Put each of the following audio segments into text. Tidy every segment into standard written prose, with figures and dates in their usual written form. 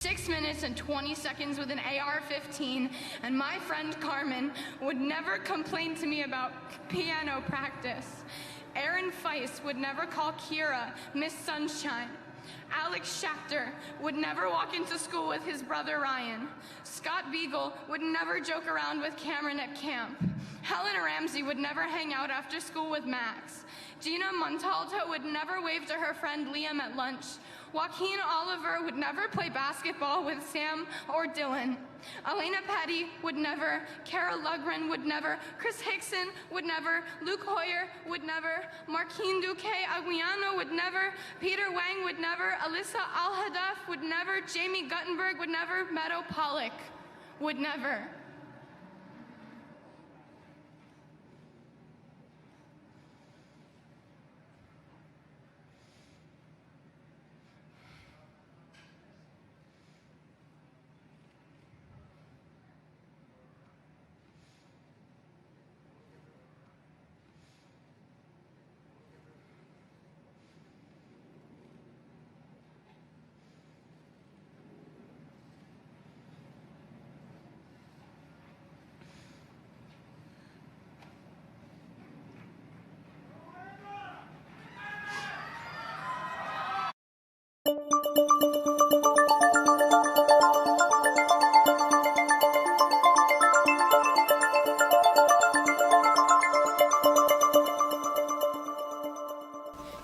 6 minutes and 20 seconds with an AR-15, and my friend Carmen would never complain to me about piano practice. Aaron Feist would never call Kira Miss Sunshine. Alex Schachter would never walk into school with his brother Ryan. Scott Beagle would never joke around with Cameron at camp. Helen Ramsey would never hang out after school with Max. Gina Montalto would never wave to her friend Liam at lunch. Joaquin Oliver would never play basketball with Sam or Dylan. Elena Petty would never, Kara Lugren would never, Chris Hickson would never, Luke Hoyer would never, Marquine Duque Aguiano would never, Peter Wang would never, Alyssa Al-Hadaf would never, Jamie Guttenberg would never, Meadow Pollock would never.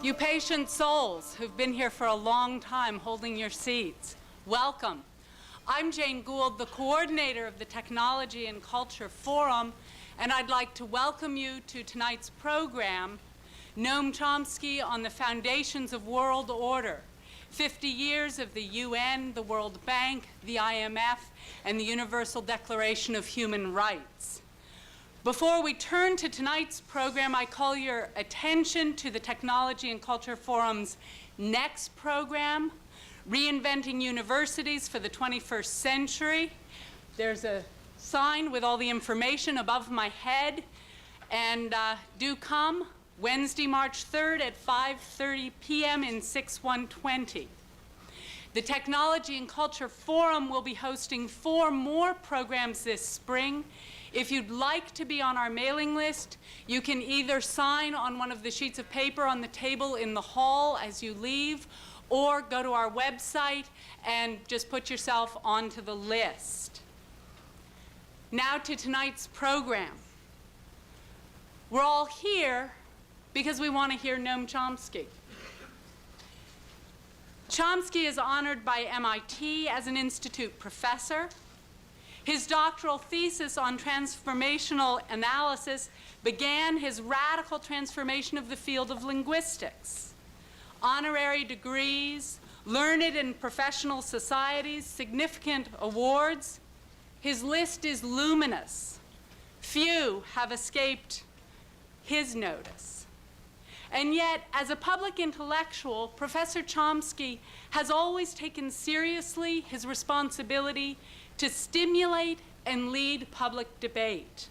You patient souls who've been here for a long time holding your seats, welcome. I'm Jane Gould, the coordinator of the Technology and Culture Forum, and I'd like to welcome you to tonight's program, Noam Chomsky on the Foundations of World Order, 50 years of the UN, the World Bank, the IMF, and the Universal Declaration of Human Rights. Before we turn to tonight's program, I call your attention to the Technology and Culture Forum's next program, Reinventing Universities for the 21st Century. There's a sign with all the information above my head, and do come Wednesday, March 3rd at 5:30 p.m. in 6120. The Technology and Culture Forum will be hosting 4 more programs this spring. If you'd like to be on our mailing list, you can either sign on one of the sheets of paper on the table in the hall as you leave, or go to our website and just put yourself onto the list. Now to tonight's program. We're all here because we want to hear Noam Chomsky. Chomsky is honored by MIT as an institute professor. His doctoral thesis on transformational analysis began his radical transformation of the field of linguistics. Honorary degrees, learned and professional societies, significant awards. His list is luminous. Few have escaped his notice. And yet, as a public intellectual, Professor Chomsky has always taken seriously his responsibility to stimulate and lead public debate.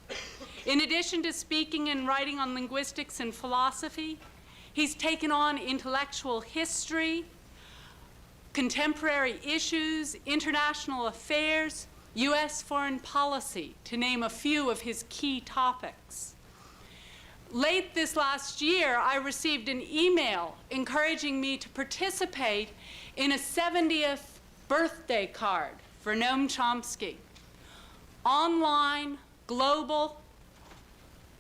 In addition to speaking and writing on linguistics and philosophy, he's taken on intellectual history, contemporary issues, international affairs, U.S. foreign policy, to name a few of his key topics. Late this last year, I received an email encouraging me to participate in a 70th birthday card for Noam Chomsky. Online, global,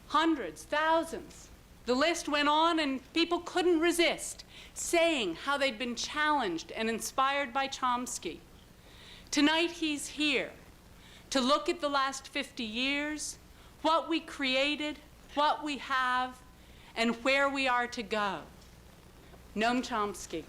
hundreds, thousands. The list went on, and people couldn't resist saying how they'd been challenged and inspired by Chomsky. Tonight he's here to look at the last 50 years, what we created, what we have, and where we are to go. Noam Chomsky.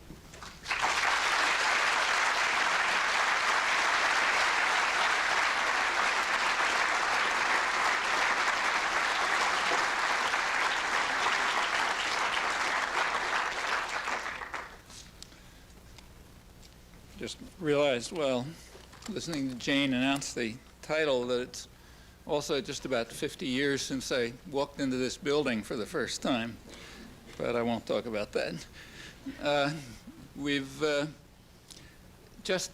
Just realized while listening to Jane announce the title that it's also just about 50 years since I walked into this building for the first time, but I won't talk about that. We've just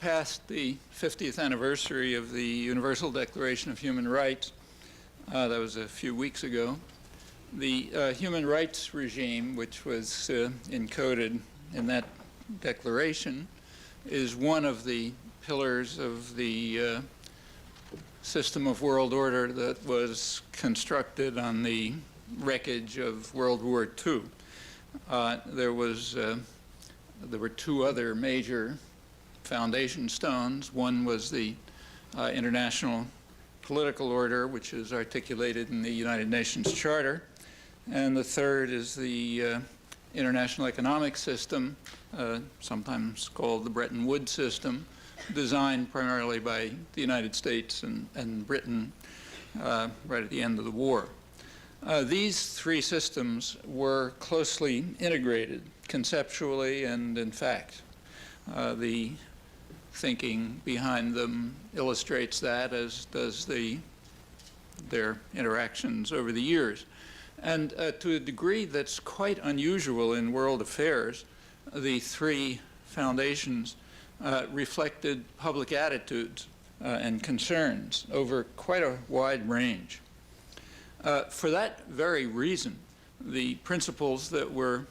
passed the 50th anniversary of the Universal Declaration of Human Rights. That was a few weeks ago. The human rights regime, which was encoded in that declaration, is one of the pillars of the system of world order that was constructed on the wreckage of World War II. There were two other major foundation stones. One was the international political order, which is articulated in the United Nations Charter, and the third is the international economic system, sometimes called the Bretton Woods system, designed primarily by the United States and Britain right at the end of the war. These three systems were closely integrated conceptually and in fact. The thinking behind them illustrates that, as does their interactions over the years. And to a degree that's quite unusual in world affairs, the three foundations reflected public attitudes and concerns over quite a wide range. For that very reason, the principles that were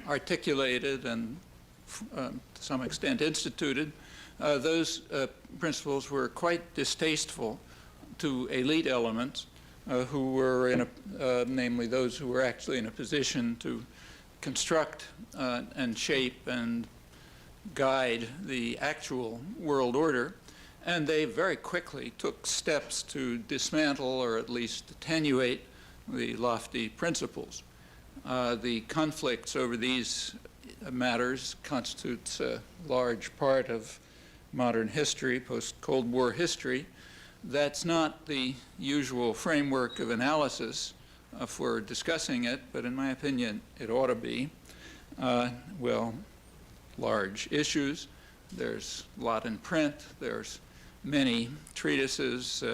articulated and to some extent instituted, those principles were quite distasteful to elite elements who were in namely those who were actually in a position to construct and shape and guide the actual world order. And they very quickly took steps to dismantle or at least attenuate the lofty principles. The conflicts over these matters constitutes a large part of modern history, post-Cold War history. That's not the usual framework of analysis for discussing it, but in my opinion, it ought to be. Well, large issues. There's a lot in print. There's many treatises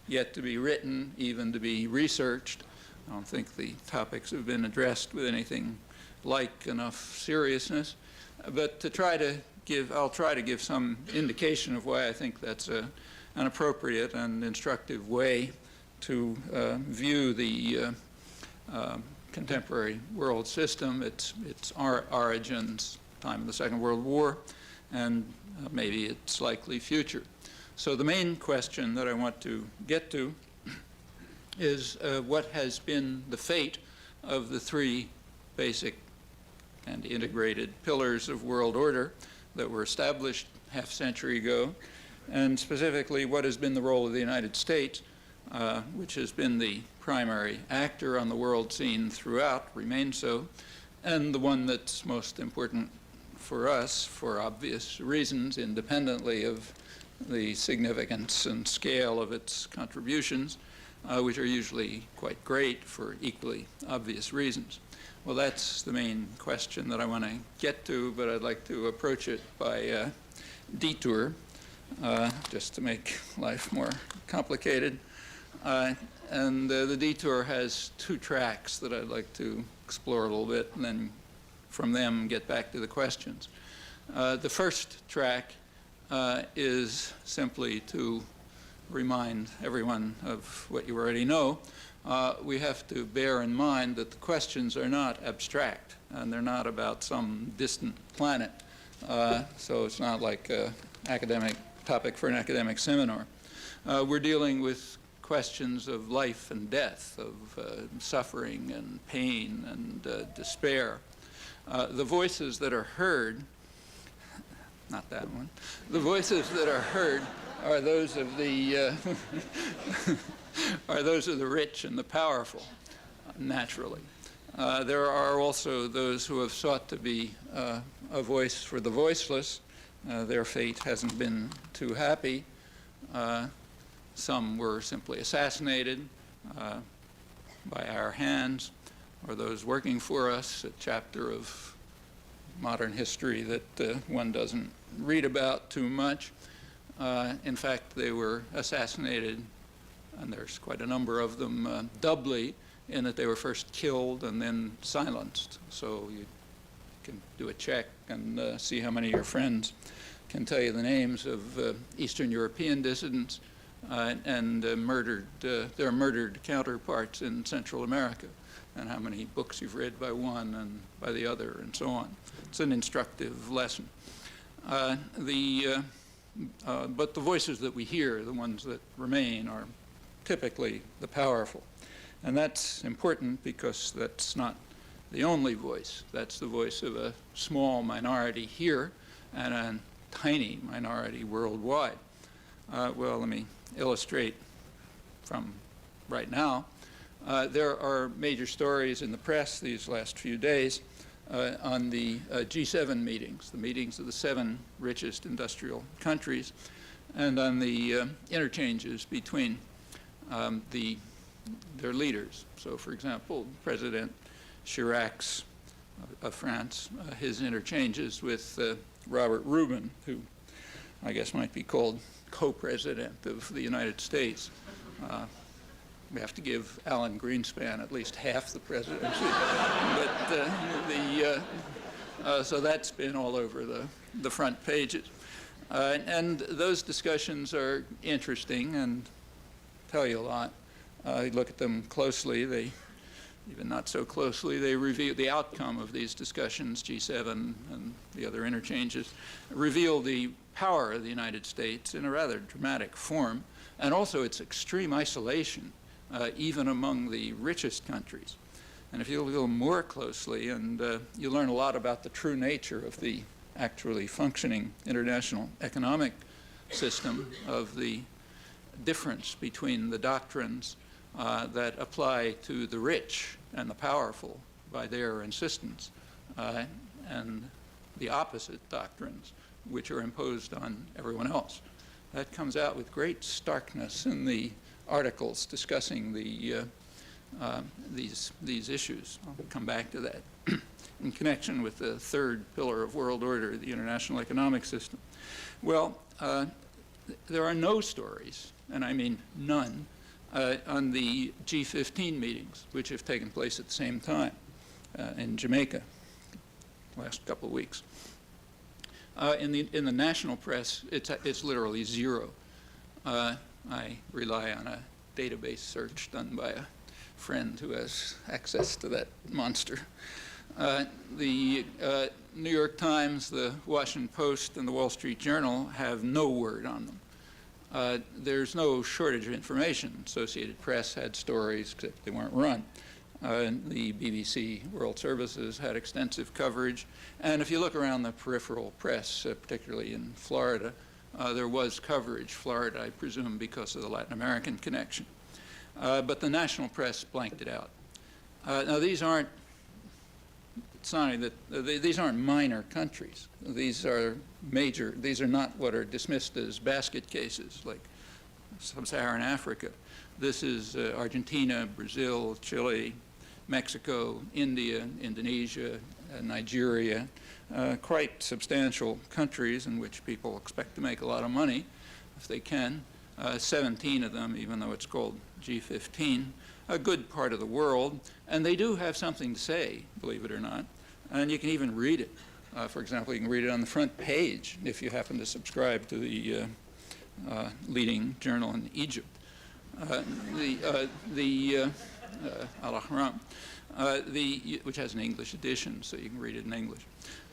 yet to be written, even to be researched. I don't think the topics have been addressed with anything like enough seriousness. But I'll try to give some indication of why I think that's an appropriate and instructive way to view the contemporary world system, its origins, time of the Second World War, and maybe its likely future. So the main question that I want to get to is what has been the fate of the three basic and integrated pillars of world order that were established half a century ago, and specifically what has been the role of the United States, which has been the primary actor on the world scene throughout, remains so, and the one that's most important for us for obvious reasons, independently of the significance and scale of its contributions, which are usually quite great for equally obvious reasons. Well, that's the main question that I want to get to, but I'd like to approach it by detour, just to make life more complicated. And the detour has two tracks that I'd like to explore a little bit, and then from them get back to the questions. The first track is simply to remind everyone of what you already know. We have to bear in mind that the questions are not abstract, and they're not about some distant planet. So it's not like an academic topic for an academic seminar. We're dealing with questions of life and death, of suffering and pain and despair. The voices that are heard, not that one, the voices that are heard are those of the are those of the rich and the powerful, naturally. There are also those who have sought to be a voice for the voiceless. Their fate hasn't been too happy. Some were simply assassinated by our hands, or those working for us, a chapter of modern history that one doesn't read about too much. In fact, they were assassinated, and there's quite a number of them, doubly, in that they were first killed and then silenced. So you can do a check and see how many of your friends can tell you the names of Eastern European dissidents and their murdered counterparts in Central America, and how many books you've read by one and by the other, and so on. It's an instructive lesson. But the voices that we hear, the ones that remain, are typically the powerful. And that's important because that's not the only voice. That's the voice of a small minority here and a tiny minority worldwide. Well, let me illustrate from right now. There are major stories in the press these last few days on the G7 meetings, the meetings of the 7 richest industrial countries, and on the interchanges between their leaders. So, for example, President Chirac's of France, his interchanges with Robert Rubin, who I guess might be called co-president of the United States. We have to give Alan Greenspan at least half the presidency. But so that's been all over the front pages. And those discussions are interesting and tell you a lot. You look at them closely, even not so closely, they reveal the outcome of these discussions, G7 and the other interchanges, reveal the power of the United States in a rather dramatic form, and also its extreme isolation, even among the richest countries. And if you look a little more closely, and you learn a lot about the true nature of the actually functioning international economic system, of the difference between the doctrines that apply to the rich and the powerful by their insistence, and the opposite doctrines which are imposed on everyone else. That comes out with great starkness in the articles discussing these issues. I'll come back to that in connection with the third pillar of world order, the international economic system. Well, there are no stories, and I mean none, on the G15 meetings, which have taken place at the same time in Jamaica last couple of weeks. In the national press, it's literally zero. I rely on a database search done by a friend who has access to that monster. The New York Times, the Washington Post, and the Wall Street Journal have no word on them. There's no shortage of information. Associated Press had stories, except they weren't run. The BBC World Services had extensive coverage. And if you look around the peripheral press, particularly in Florida, there was coverage. Florida, I presume, because of the Latin American connection. But the national press blanked it out. Now, these aren't minor countries. These are major. These are not what are dismissed as basket cases, like sub-Saharan Africa. This is Argentina, Brazil, Chile, Mexico, India, Indonesia, Nigeria, quite substantial countries in which people expect to make a lot of money if they can. 17 of them, even though it's called G15, a good part of the world, and they do have something to say, believe it or not, and you can even read it. For example, you can read it on the front page if you happen to subscribe to the leading journal in Egypt. Al-Ahram, which has an English edition, so you can read it in English.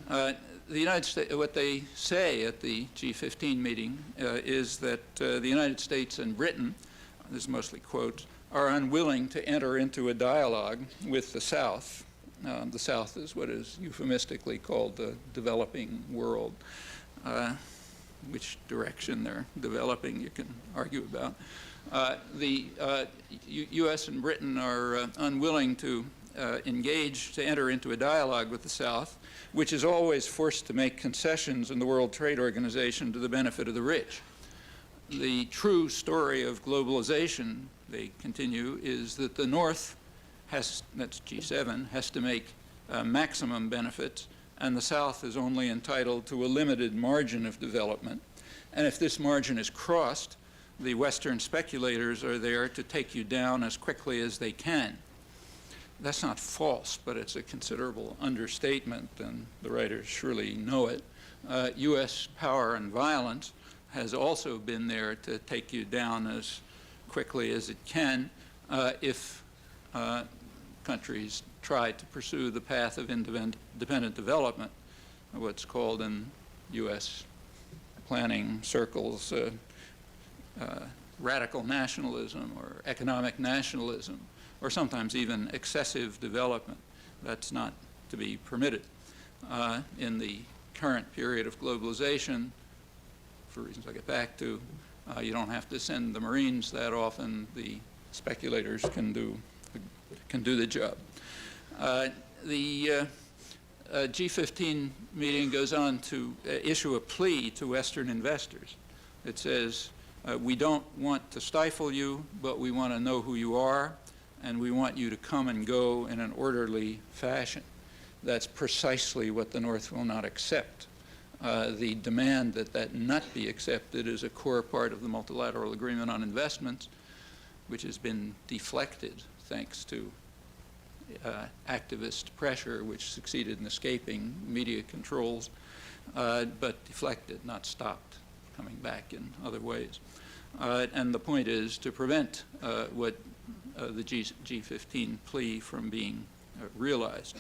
The United States, what they say at the G15 meeting is that the United States and Britain, this is mostly quotes, are unwilling to enter into a dialogue with the South. The South is what is euphemistically called the developing world. Which direction they're developing, you can argue about. The U.S. and Britain are unwilling to enter into a dialogue with the South, which is always forced to make concessions in the World Trade Organization to the benefit of the rich. The true story of globalization, they continue, is that the North that's G7, has to make maximum benefits, and the South is only entitled to a limited margin of development. And if this margin is crossed, the Western speculators are there to take you down as quickly as they can. That's not false, but it's a considerable understatement, and the writers surely know it. U.S. power and violence has also been there to take you down as quickly as it can if countries try to pursue the path of independent development, what's called in U.S. planning circles radical nationalism or economic nationalism, or sometimes even excessive development. That's not to be permitted. In the current period of globalization, for reasons I'll get back to, you don't have to send the Marines that often. The speculators can do the job. The G15 meeting goes on to issue a plea to Western investors. It says, we don't want to stifle you, but we want to know who you are, and we want you to come and go in an orderly fashion. That's precisely what the North will not accept. The demand that that not be accepted is a core part of the multilateral agreement on investments, which has been deflected thanks to activist pressure, which succeeded in escaping media controls, but deflected, not stopped, coming back in other ways. And the point is to prevent what the G15 plea from being realized.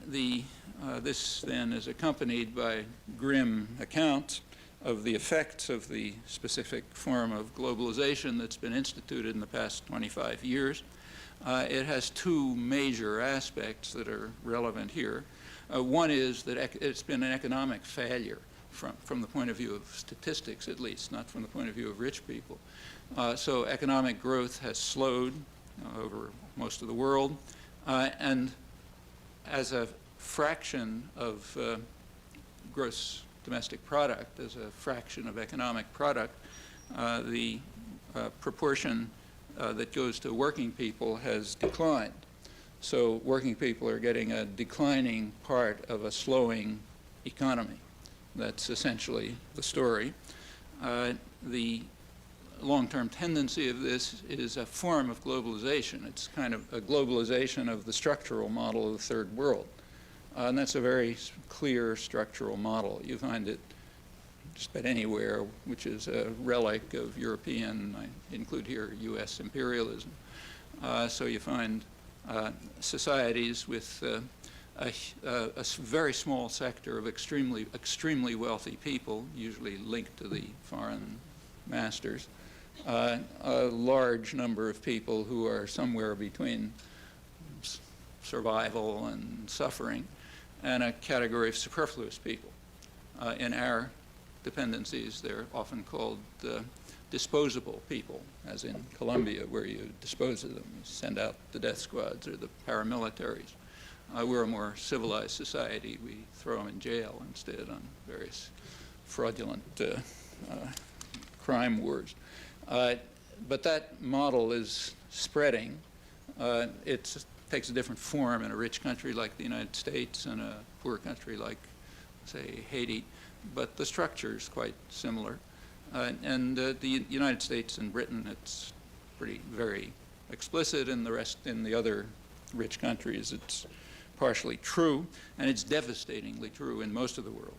This then is accompanied by grim accounts of the effects of the specific form of globalization that's been instituted in the past 25 years. It has two major aspects that are relevant here. One is that it's been an economic failure from the point of view of statistics, at least, not from the point of view of rich people. So economic growth has slowed over most of the world, and as a fraction of gross domestic product, as a fraction of economic product, the proportion that goes to working people has declined. So working people are getting a declining part of a slowing economy. That's essentially the story. The long-term tendency of this is a form of globalization. It's kind of a globalization of the structural model of the third world. And that's a very clear structural model. You find it just about anywhere, which is a relic of European, I include here U.S. imperialism. So you find societies with a very small sector of extremely wealthy people, usually linked to the foreign masters, a large number of people who are somewhere between survival and suffering, and a category of superfluous people. In our dependencies, they're often called disposable people, as in Colombia, where you dispose of them. You send out the death squads or the paramilitaries. We're a more civilized society. We throw them in jail instead on various fraudulent crime wars. But that model is spreading. It takes a different form in a rich country like the United States and a poor country like, say, Haiti. But the structure is quite similar. And the United States and Britain, it's very explicit. In the other rich countries, it's partially true, and it's devastatingly true in most of the world,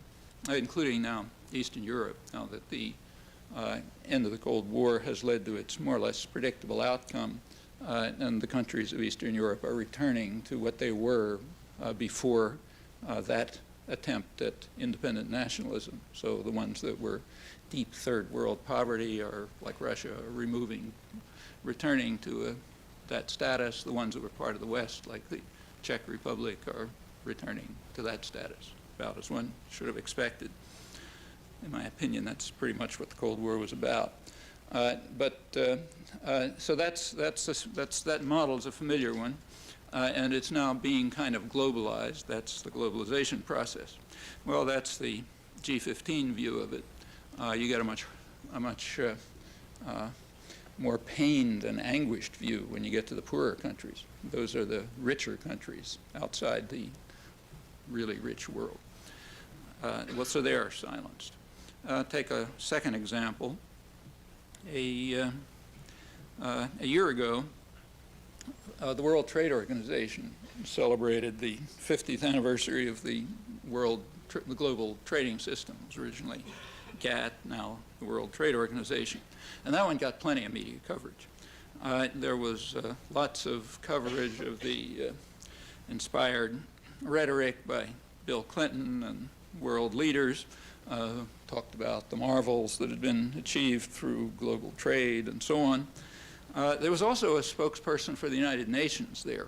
including now Eastern Europe, now that the end of the Cold War has led to its more or less predictable outcome, and the countries of Eastern Europe are returning to what they were before that attempt at independent nationalism. So the ones that were deep third world poverty are, like Russia, returning to that status. The ones that were part of the West, like the Czech Republic, are returning to that status, about as one should have expected. In my opinion, that's pretty much what the Cold War was about. So that model is a familiar one, and it's now being kind of globalized. That's the globalization process. Well, that's the G15 view of it. You get a much more pained and anguished view when you get to the poorer countries. Those are the richer countries outside the really rich world. Well, so they are silenced. Take a second example. A year ago, the World Trade Organization celebrated the 50th anniversary of the World the global trading system. It was originally GATT, now the World Trade Organization. And that one got plenty of media coverage. There was lots of coverage of the inspired rhetoric by Bill Clinton and world leaders, talked about the marvels that had been achieved through global trade and so on. There was also a spokesperson for the United Nations there.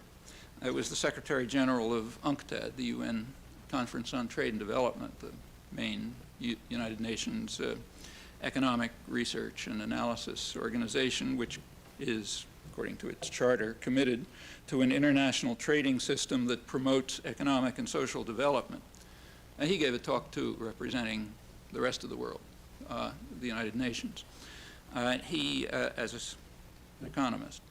It was the Secretary General of UNCTAD, the UN Conference on Trade and Development, the main United Nations economic research and analysis organization, which is, according to its charter, committed to an international trading system that promotes economic and social development. And he gave a talk too, representing the rest of the world, the United Nations. He, as an economist,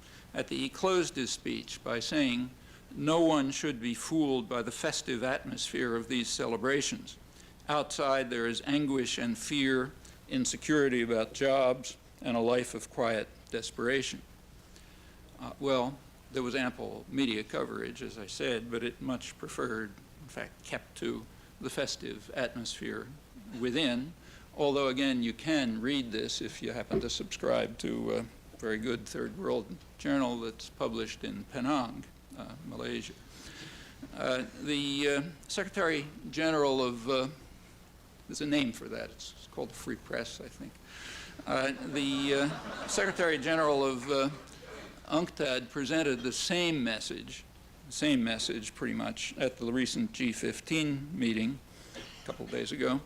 he closed his speech by saying, "No one should be fooled by the festive atmosphere of these celebrations. Outside there is anguish and fear, insecurity about jobs, and a life of quiet desperation." Well, there was ample media coverage, as I said, but it much preferred, in fact, kept to the festive atmosphere within, although, again, you can read this if you happen to subscribe to a very good third world journal that's published in Penang, Malaysia. The Secretary General of, there's a name for that, it's called the Free Press, I think. The Secretary General of UNCTAD presented the same message pretty much at the recent G15 meeting a couple of days ago.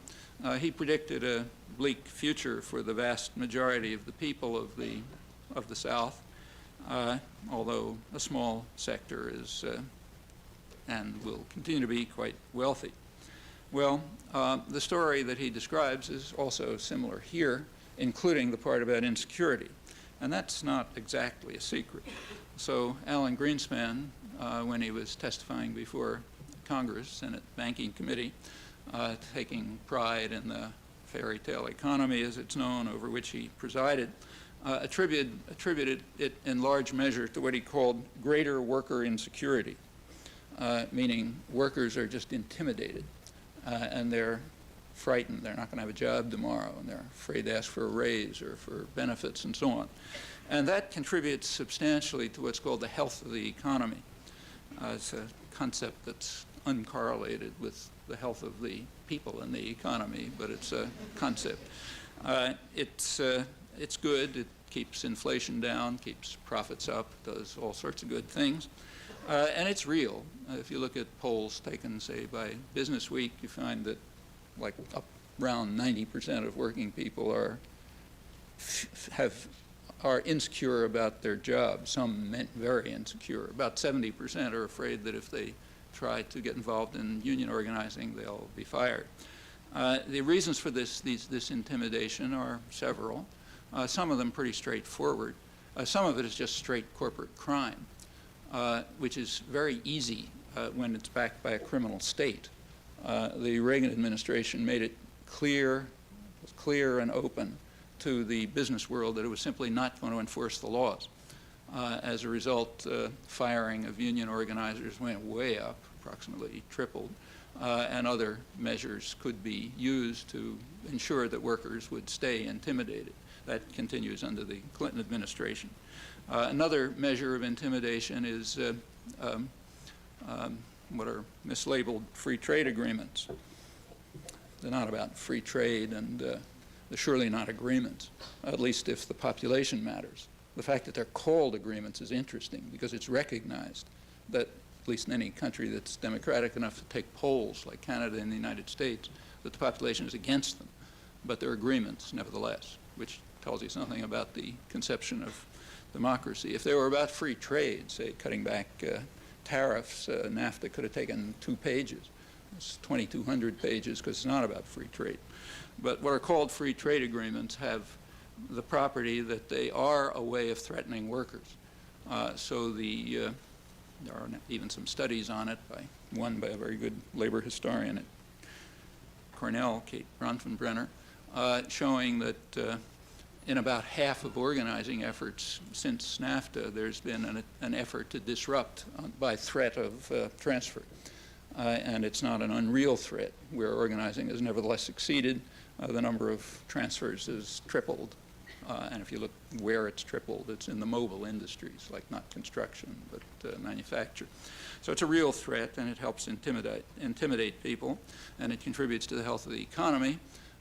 He predicted a bleak future for the vast majority of the people of the South, although a small sector is and will continue to be quite wealthy. Well, the story that he describes is also similar here, including the part about insecurity. And that's not exactly a secret. So Alan Greenspan, when he was testifying before Congress, Senate Banking Committee, taking pride in the fairy tale economy, as it's known, over which he presided, attributed it in large measure to what he called greater worker insecurity, meaning workers are just intimidated and they're frightened. They're not going to have a job tomorrow, and they're afraid to ask for a raise or for benefits and so on. And that contributes substantially to what's called the health of the economy. It's a concept that's uncorrelated with the health of the people in the economy, but it's a concept. It's good. It keeps inflation down, keeps profits up, does all sorts of good things. And it's real. If you look at polls taken, say, by Business Week, you find that like up around 90% of working people are insecure about their jobs. Some very insecure. About 70% are afraid that if they try to get involved in union organizing, they'll be fired. The reasons for this intimidation are several. Some of them pretty straightforward. Some of it is just straight corporate crime, which is very easy when it's backed by a criminal state. The Reagan administration made it clear and open to the business world that it was simply not going to enforce the laws. As a result, firing of union organizers went way up, approximately tripled, and other measures could be used to ensure that workers would stay intimidated. That continues under the Clinton administration. Another measure of intimidation is what are mislabeled free trade agreements. They're not about free trade, and they're surely not agreements, at least if the population matters. The fact that they're called agreements is interesting because it's recognized that, at least in any country that's democratic enough to take polls, like Canada and the United States, that the population is against them. But they're agreements, nevertheless, which tells you something about the conception of democracy. If they were about free trade, say cutting back tariffs, NAFTA could have taken 2 pages. It's 2,200 pages because it's not about free trade. But what are called free trade agreements have the property that they are a way of threatening workers. So there are even some studies on it, one by a very good labor historian at Cornell, Kate Bronfenbrenner, showing that in about half of organizing efforts since NAFTA, there's been an effort to disrupt by threat of transfer. and it's not an unreal threat, where organizing has nevertheless succeeded. The number of transfers has tripled, and if you look where it's tripled, it's in the mobile industries, like not construction, but manufacture. So it's a real threat, and it helps intimidate people, and it contributes to the health of the economy.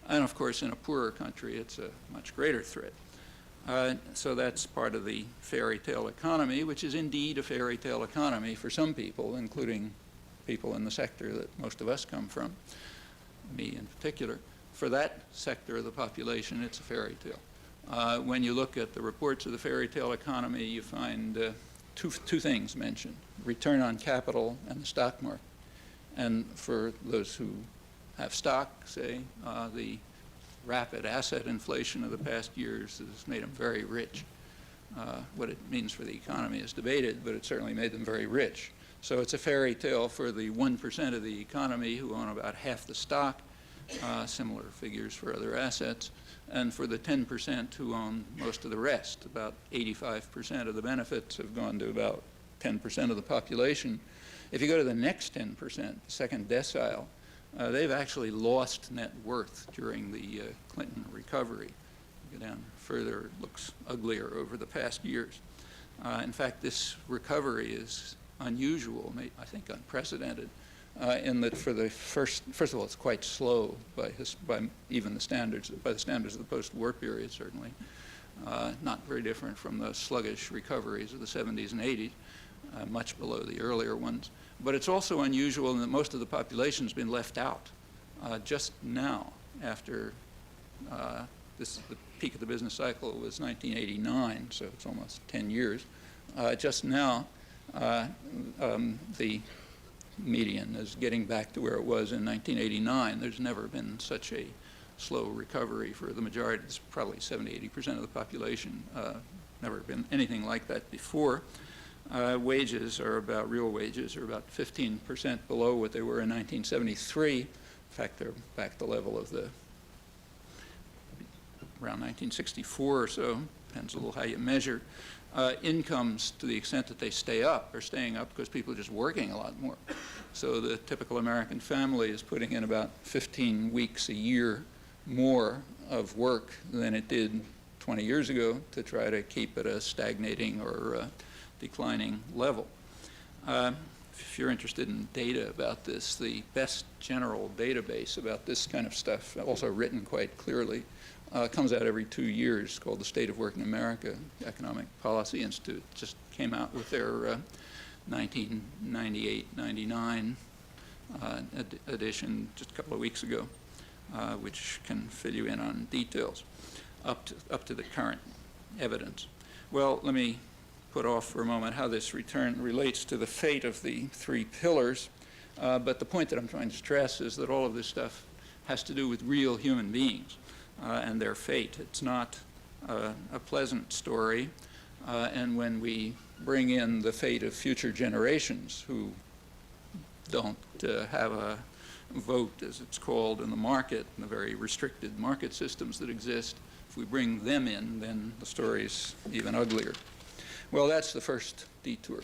And of course, in a poorer country, it's a much greater threat. So that's part of the fairy tale economy, which is indeed a fairy tale economy for some people, including people in the sector that most of us come from, me in particular. For that sector of the population, it's a fairy tale. When you look at the reports of the fairy tale economy, you find two things mentioned: return on capital and the stock market. And for those who have stock, say, the rapid asset inflation of the past years has made them very rich. What it means for the economy is debated, but it certainly made them very rich. So it's a fairy tale for the 1% of the economy who own about half the stock, similar figures for other assets, and for the 10% who own most of the rest. About 85% of the benefits have gone to about 10% of the population. If you go to the next 10%, the second decile, they've actually lost net worth during the Clinton recovery. You go down further, it looks uglier over the past years. In fact, this recovery is unusual, I think unprecedented, in that for the first of all, it's quite slow by even the standards, by the standards of the post-war period, certainly. Not very different from the sluggish recoveries of the 70s and 80s, much below the earlier ones. But it's also unusual in that most of the population has been left out. Just now, after the peak of the business cycle was 1989, so it's almost 10 years. Just now, the median is getting back to where it was in 1989. There's never been such a slow recovery for the majority. It's probably 70–80% of the population. Never been anything like that before. Wages are about, real wages are about 15% below what they were in 1973. In fact, they're back to the level of the around 1964 or so, depends a little how you measure. Incomes, to the extent that they stay up, are staying up because people are just working a lot more. So the typical American family is putting in about 15 weeks a year more of work than it did 20 years ago to try to keep it a stagnating or declining level. If you're interested in data about this, the best general database about this kind of stuff, also written quite clearly, comes out every 2 years, called the State of Work in America. The Economic Policy Institute just came out with their 1998-99 edition just a couple of weeks ago, which can fill you in on details up to the current evidence. Well, let me put off for a moment how this return relates to the fate of the three pillars. But the point that I'm trying to stress is that all of this stuff has to do with real human beings and their fate. It's not a pleasant story. And when we bring in the fate of future generations who don't have a vote, as it's called, in the market, in the very restricted market systems that exist, if we bring them in, then the story's even uglier. Well, that's the first detour.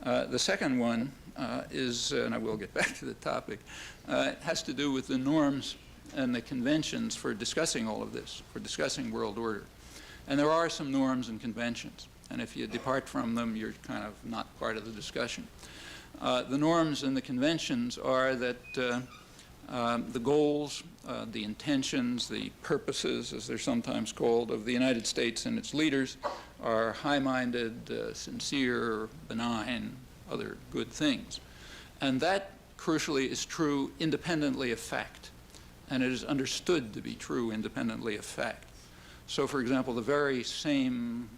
The second one is, and I will get back to the topic, has to do with the norms and the conventions for discussing all of this, for discussing world order. And there are some norms and conventions, and if you depart from them, you're kind of not part of the discussion. The norms and the conventions are that the goals, the intentions, the purposes, as they're sometimes called, of the United States and its leaders are high-minded, sincere, benign, other good things. And that, crucially, is true independently of fact. And it is understood to be true independently of fact. So, for example, the very same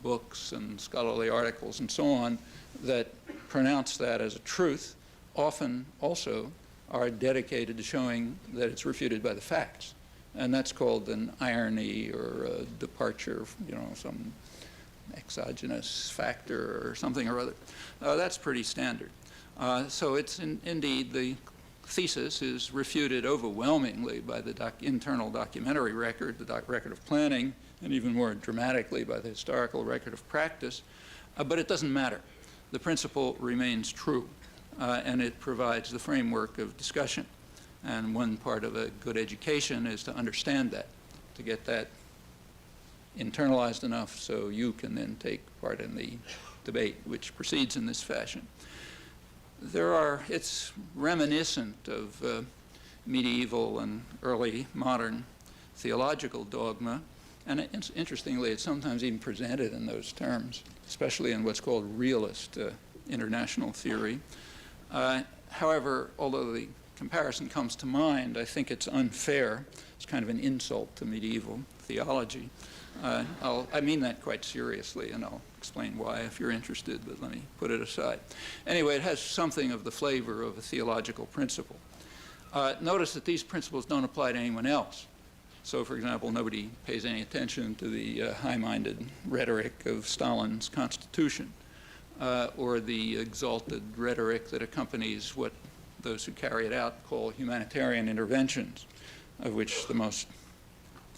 books and scholarly articles and so on that pronounce that as a truth often also are dedicated to showing that it's refuted by the facts. And that's called an irony or a departure, some exogenous factor or something or other. That's pretty standard. So it's indeed the thesis is refuted overwhelmingly by the internal documentary record, the record of planning, and even more dramatically by the historical record of practice. But it doesn't matter. The principle remains true. and it provides the framework of discussion. And one part of a good education is to understand that, to get that internalized enough so you can then take part in the debate which proceeds in this fashion. It's reminiscent of medieval and early modern theological dogma, and interestingly, it's sometimes even presented in those terms, especially in what's called realist international theory. However, although the comparison comes to mind, I think it's unfair. It's kind of an insult to medieval theology. I mean that quite seriously, and I'll explain why if you're interested, but let me put it aside. Anyway, it has something of the flavor of a theological principle. Notice that these principles don't apply to anyone else. So, for example, nobody pays any attention to the high-minded rhetoric of Stalin's constitution or the exalted rhetoric that accompanies what those who carry it out call humanitarian interventions, of which the most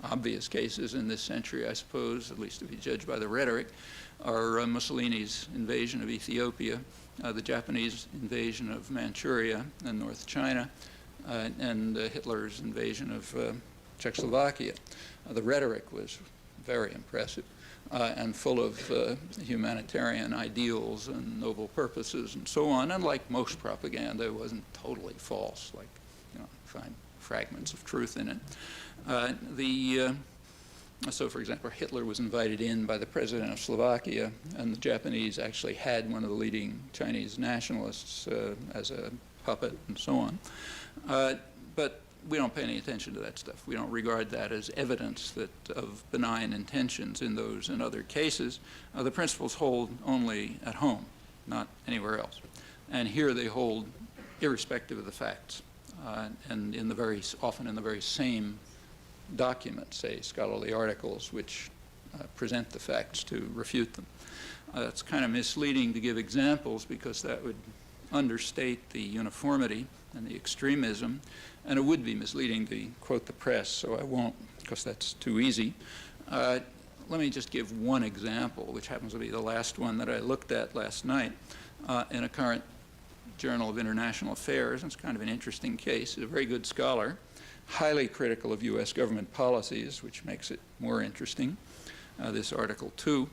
obvious cases in this century, I suppose, at least if you judge by the rhetoric, are Mussolini's invasion of Ethiopia, the Japanese invasion of Manchuria and North China, and Hitler's invasion of Czechoslovakia. The rhetoric was very impressive and full of humanitarian ideals and noble purposes and so on. And like most propaganda, it wasn't totally false, like, you know, find fragments of truth in it. So, for example, Hitler was invited in by the president of Slovakia, and the Japanese actually had one of the leading Chinese nationalists as a puppet and so on. But we don't pay any attention to that stuff. We don't regard that as evidence of benign intentions in those and other cases. The principles hold only at home, not anywhere else. And here they hold irrespective of the facts, and often in the very same document, say scholarly articles, which present the facts to refute them. It's kind of misleading to give examples because that would understate the uniformity and the extremism, and it would be misleading to quote the press, so I won't, because that's too easy. Let me just give one example, which happens to be the last one that I looked at last night in a current Journal of International Affairs. It's kind of an interesting case. He's a very good scholar, highly critical of U.S. government policies, which makes it more interesting, this article too.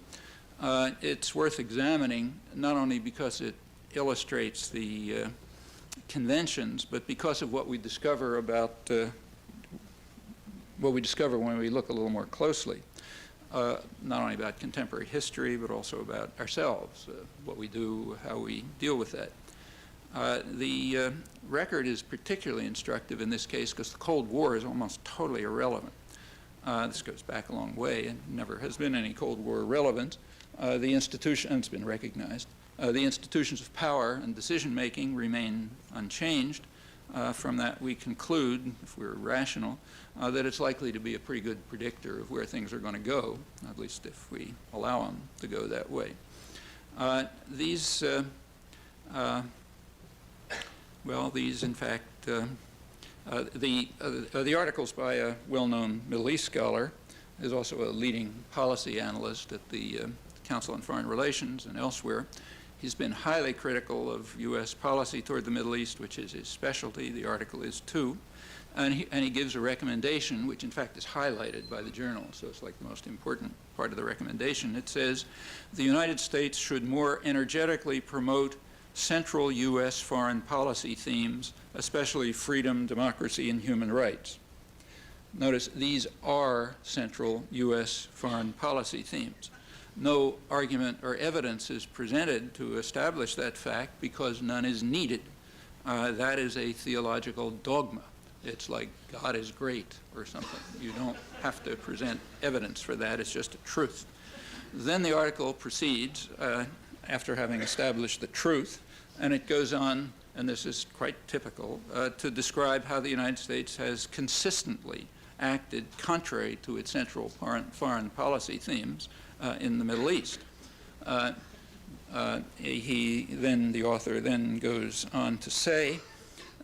It's worth examining, not only because it illustrates the conventions, but because of what we discover about what we discover when we look a little more closely, not only about contemporary history, but also about ourselves, what we do, how we deal with that. The record is particularly instructive in this case because the Cold War is almost totally irrelevant. This goes back a long way, and never has been any Cold War relevant. The institution, and it's been recognized, the institutions of power and decision-making remain unchanged. From that, we conclude, if we're rational, that it's likely to be a pretty good predictor of where things are going to go, at least if we allow them to go that way. These, in fact, the articles by a well-known Middle East scholar, is also a leading policy analyst at the Council on Foreign Relations and elsewhere. He's been highly critical of U.S. policy toward the Middle East, which is his specialty. The article is too. And he gives a recommendation, which in fact is highlighted by the journal, so it's like the most important part of the recommendation. It says, the United States should more energetically promote central U.S. foreign policy themes, especially freedom, democracy, and human rights. Notice these are central U.S. foreign policy themes. No argument or evidence is presented to establish that fact because none is needed. That is a theological dogma. It's like God is great or something. You don't have to present evidence for that. It's just a truth. Then the article proceeds, after having established the truth, and it goes on, and this is quite typical, to describe how the United States has consistently acted contrary to its central foreign policy themes in the Middle East. The author then goes on to say,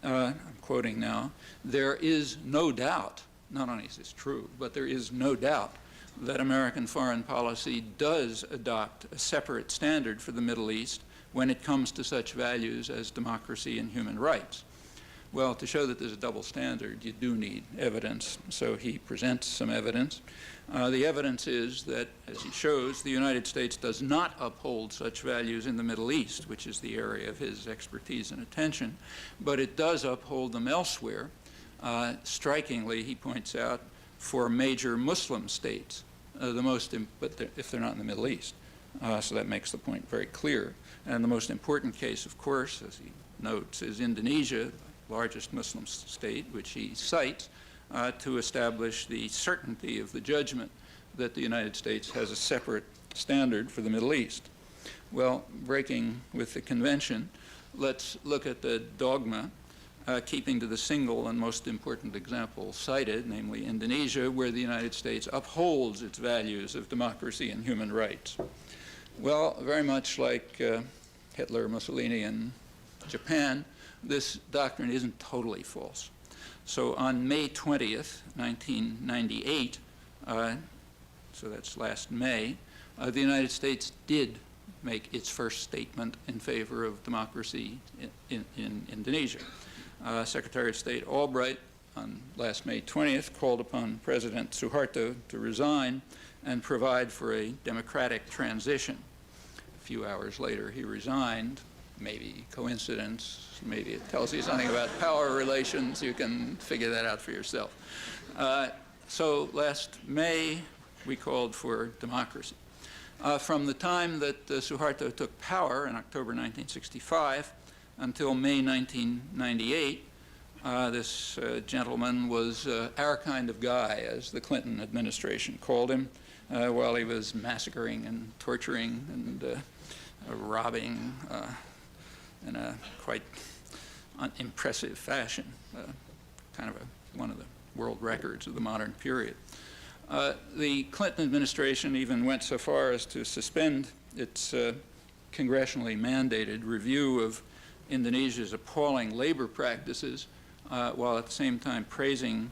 I'm quoting now, there is no doubt, not only is this true, but there is no doubt that American foreign policy does adopt a separate standard for the Middle East when it comes to such values as democracy and human rights. Well, to show that there's a double standard, you do need evidence, so he presents some evidence. The evidence is that, as he shows, the United States does not uphold such values in the Middle East, which is the area of his expertise and attention, but it does uphold them elsewhere. Strikingly, he points out, for major Muslim states, but if they're not in the Middle East. So that makes the point very clear. And the most important case, of course, as he notes, is Indonesia, the largest Muslim state, which he cites to establish the certainty of the judgment that the United States has a separate standard for the Middle East. Well, breaking with the convention, let's look at the dogma, keeping to the single and most important example cited, namely Indonesia, where the United States upholds its values of democracy and human rights. Well, very much like Hitler, Mussolini, and Japan, this doctrine isn't totally false. So on May 20th, 1998, so that's last May, the United States did make its first statement in favor of democracy in Indonesia. Secretary of State Albright on last May 20th called upon President Suharto to resign and provide for a democratic transition. A few hours later, he resigned. Maybe coincidence, maybe it tells you something about power relations. You can figure that out for yourself. So last May, we called for democracy. From the time that Suharto took power in October 1965 until May 1998, this gentleman was our kind of guy, as the Clinton administration called him, while he was massacring and torturing and robbing in a quite impressive fashion, kind of one of the world records of the modern period. The Clinton administration even went so far as to suspend its congressionally mandated review of Indonesia's appalling labor practices, while at the same time praising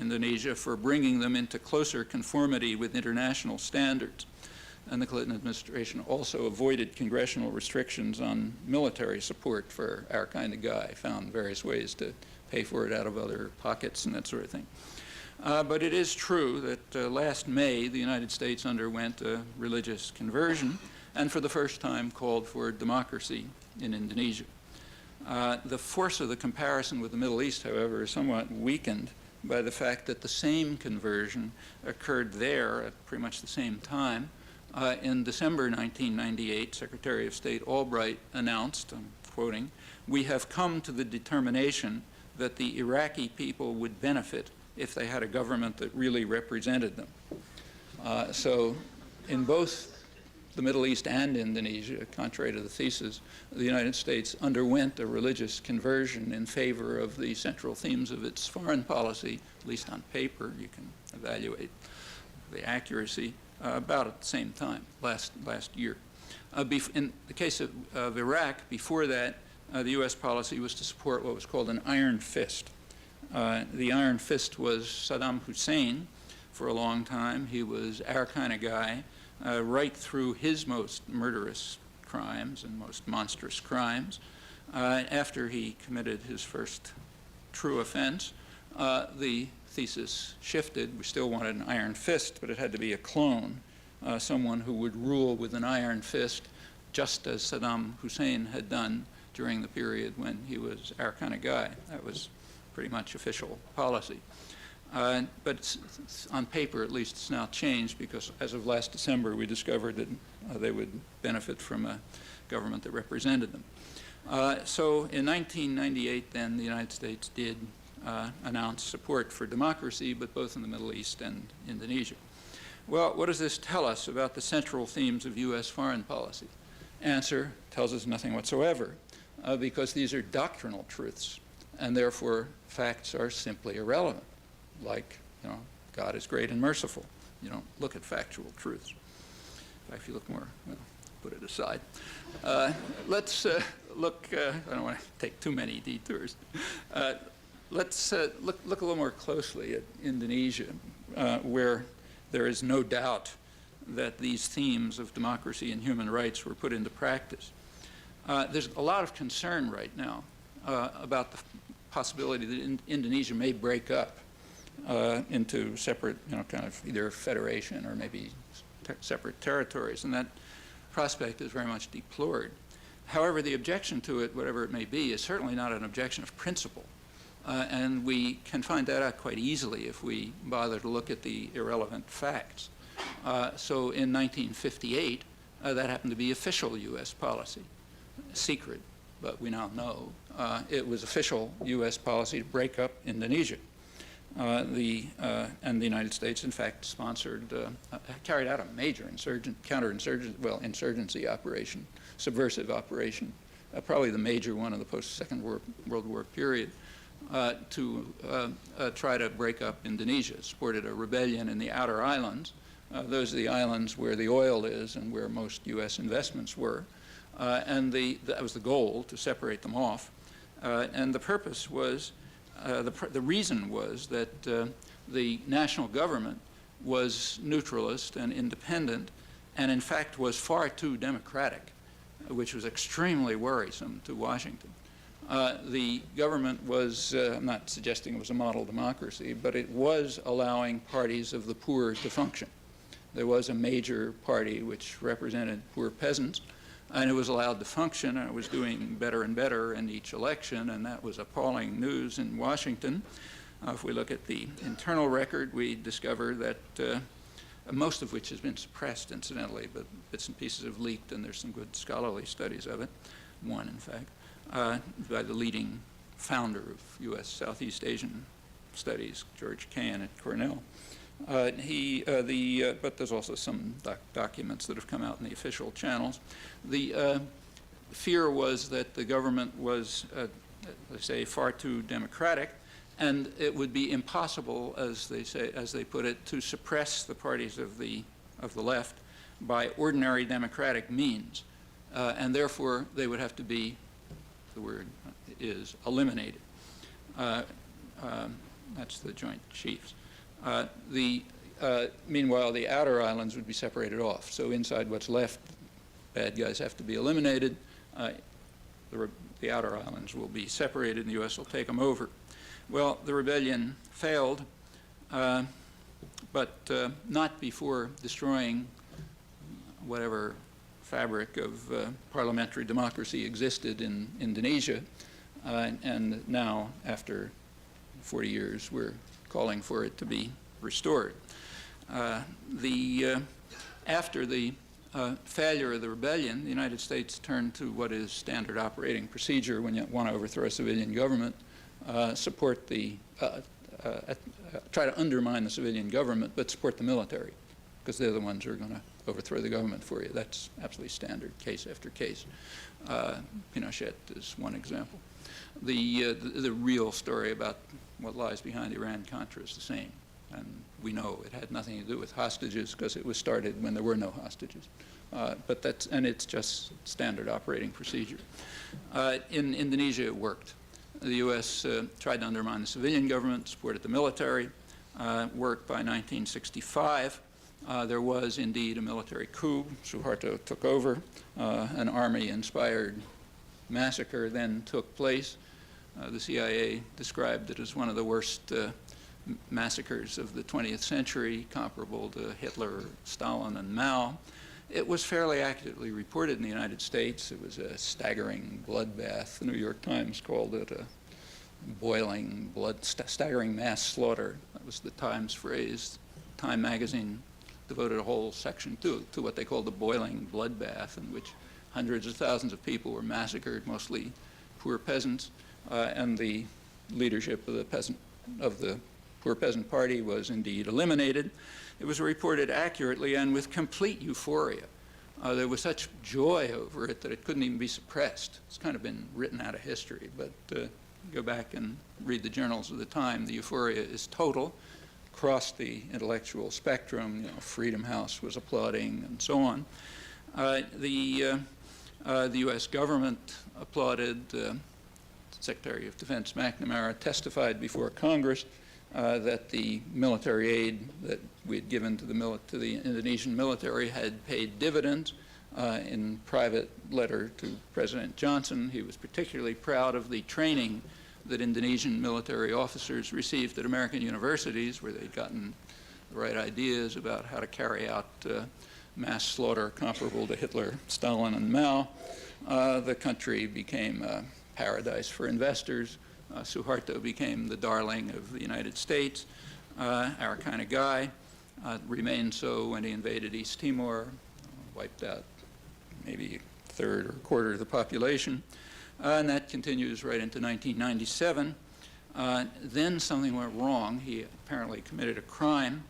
Indonesia for bringing them into closer conformity with international standards. And the Clinton administration also avoided congressional restrictions on military support for our kind of guy, found various ways to pay for it out of other pockets and that sort of thing. But it is true that last May, the United States underwent a religious conversion and for the first time called for democracy in Indonesia. The force of the comparison with the Middle East, however, is somewhat weakened by the fact that the same conversion occurred there at pretty much the same time. In December 1998, Secretary of State Albright announced, I'm quoting, "We have come to the determination that the Iraqi people would benefit if they had a government that really represented them." So in both the Middle East and Indonesia, contrary to the thesis, the United States underwent a religious conversion in favor of the central themes of its foreign policy, at least on paper. You can evaluate the accuracy. About at the same time, last year. In the case of Iraq, before that, the U.S. policy was to support what was called an iron fist. The iron fist was Saddam Hussein for a long time. He was our kind of guy, right through his most murderous crimes and most monstrous crimes. After he committed his first true offense, the thesis shifted. We still wanted an iron fist, but it had to be a clone, someone who would rule with an iron fist, just as Saddam Hussein had done during the period when he was our kind of guy. That was pretty much official policy. But it's on paper, at least, it's now changed because as of last December, we discovered that they would benefit from a government that represented them. So in 1998, then, the United States did announced support for democracy, but both in the Middle East and Indonesia. Well, what does this tell us about the central themes of U.S. foreign policy? Answer, tells us nothing whatsoever, because these are doctrinal truths, and therefore facts are simply irrelevant, like, God is great and merciful. You don't look at factual truths. In fact, if you look more, well, put it aside. Let's look, I don't want to take too many detours. Let's look a little more closely at Indonesia, where there is no doubt that these themes of democracy and human rights were put into practice. There's a lot of concern right now about the possibility that Indonesia may break up into separate, kind of either federation or maybe separate territories, and that prospect is very much deplored. However, the objection to it, whatever it may be, is certainly not an objection of principle. And we can find that out quite easily if we bother to look at the irrelevant facts. So in 1958, that happened to be official U.S. policy, secret, but we now know it was official U.S. policy to break up Indonesia. And the United States, in fact, carried out a major insurgency operation, subversive operation, probably the major one of the post-Second World War period, to try to break up Indonesia. Supported a rebellion in the outer islands. Those are the islands where the oil is and where most U.S. investments were. And that was the goal, to separate them off. And the purpose was, the reason was that the national government was neutralist and independent, and in fact was far too democratic, which was extremely worrisome to Washington. The government was, I'm not suggesting it was a model democracy, but it was allowing parties of the poor to function. There was a major party which represented poor peasants, and it was allowed to function, and it was doing better and better in each election, and that was appalling news in Washington. If we look at the internal record, we discover that most of which has been suppressed, incidentally, but bits and pieces have leaked, and there's some good scholarly studies of it, one, in fact, by the leading founder of U.S. Southeast Asian studies, George Cahan at Cornell. But there's also some documents that have come out in the official channels. The fear was that the government was, let's say, far too democratic, and it would be impossible, as they put it, to suppress the parties of the left by ordinary democratic means, and therefore they would have to be, the word is, eliminated. That's the Joint Chiefs. Meanwhile, the outer islands would be separated off. So inside what's left, bad guys have to be eliminated. The outer islands will be separated, and the U.S. will take them over. Well, the rebellion failed, but not before destroying whatever fabric of parliamentary democracy existed in Indonesia. And now, after 40 years, we're calling for it to be restored. After the failure of the rebellion, the United States turned to what is standard operating procedure when you want to overthrow a civilian government, try to undermine the civilian government, but support the military, because they're the ones who are going to overthrow the government for you. That's absolutely standard, case after case. Pinochet is one example. The real story about what lies behind Iran-Contra is the same. And we know it had nothing to do with hostages, because it was started when there were no hostages. And it's just standard operating procedure. In Indonesia, it worked. The U.S. tried to undermine the civilian government, supported the military, worked by 1965. There was indeed a military coup. Suharto took over. An army-inspired massacre then took place. The CIA described it as one of the worst massacres of the 20th century, comparable to Hitler, Stalin, and Mao. It was fairly accurately reported in the United States. It was a staggering bloodbath. The New York Times called it a boiling staggering mass slaughter. That was the Times phrase. Time magazine devoted a whole section to what they called the boiling bloodbath, in which hundreds of thousands of people were massacred, mostly poor peasants, and the leadership of the Poor Peasant Party was indeed eliminated. It was reported accurately and with complete euphoria. There was such joy over it that it couldn't even be suppressed. It's kind of been written out of history, but go back and read the journals of the time. The euphoria is total, across the intellectual spectrum. Freedom House was applauding and so on. The U.S. government applauded. Secretary of Defense McNamara testified before Congress that the military aid that we had given to the Indonesian military had paid dividends. In private letter to President Johnson, he was particularly proud of the training that Indonesian military officers received at American universities, where they'd gotten the right ideas about how to carry out mass slaughter comparable to Hitler, Stalin, and Mao. The country became a paradise for investors. Suharto became the darling of the United States, our kind of guy. Remained so when he invaded East Timor, wiped out maybe a third or a quarter of the population. And that continues right into 1997. Then something went wrong. He apparently committed a crime.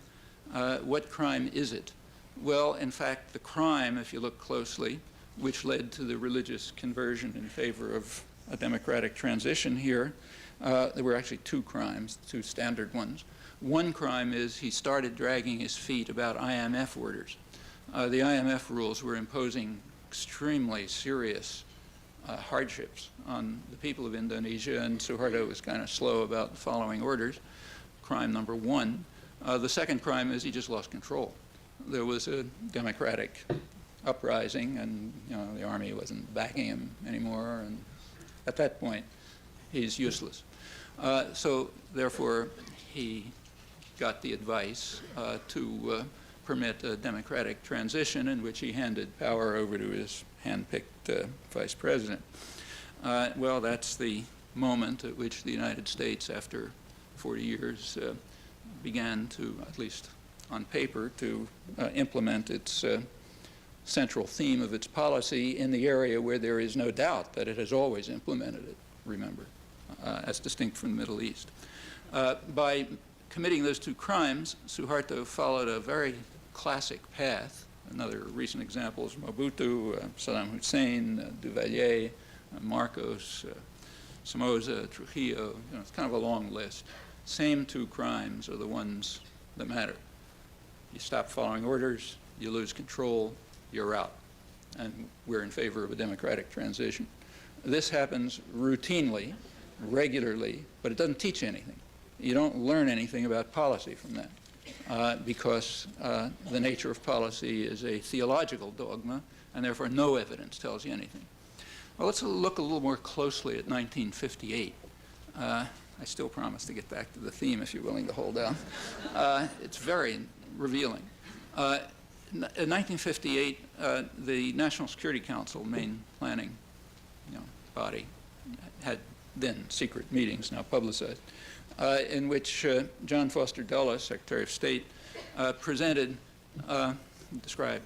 What crime is it? Well, in fact, the crime, if you look closely, which led to the religious conversion in favor of a democratic transition here, there were actually two crimes, two standard ones. One crime is he started dragging his feet about IMF orders. The IMF rules were imposing extremely serious hardships on the people of Indonesia, and Suharto was kind of slow about following orders. Crime number one. The second crime is he just lost control. There was a democratic uprising, and the army wasn't backing him anymore, and at that point, he's useless. So therefore, he got the advice to permit a democratic transition in which he handed power over to his hand-picked vice president. Well, that's the moment at which the United States, after 40 years, began to, at least on paper, to implement its central theme of its policy in the area where there is no doubt that it has always implemented it, remember, as distinct from the Middle East. By committing those two crimes, Suharto followed a very classic path. Another recent example is Mobutu, Saddam Hussein, Duvalier, Marcos, Somoza, Trujillo. It's kind of a long list. Same two crimes are the ones that matter. You stop following orders, you lose control, you're out. And we're in favor of a democratic transition. This happens routinely, regularly, but it doesn't teach anything. You don't learn anything about policy from that because the nature of policy is a theological dogma, and therefore no evidence tells you anything. Well, let's look a little more closely at 1958. I still promise to get back to the theme if you're willing to hold out. It's very revealing. In 1958, the National Security Council, main planning body, had then secret meetings, now publicized, in which John Foster Dulles, Secretary of State, described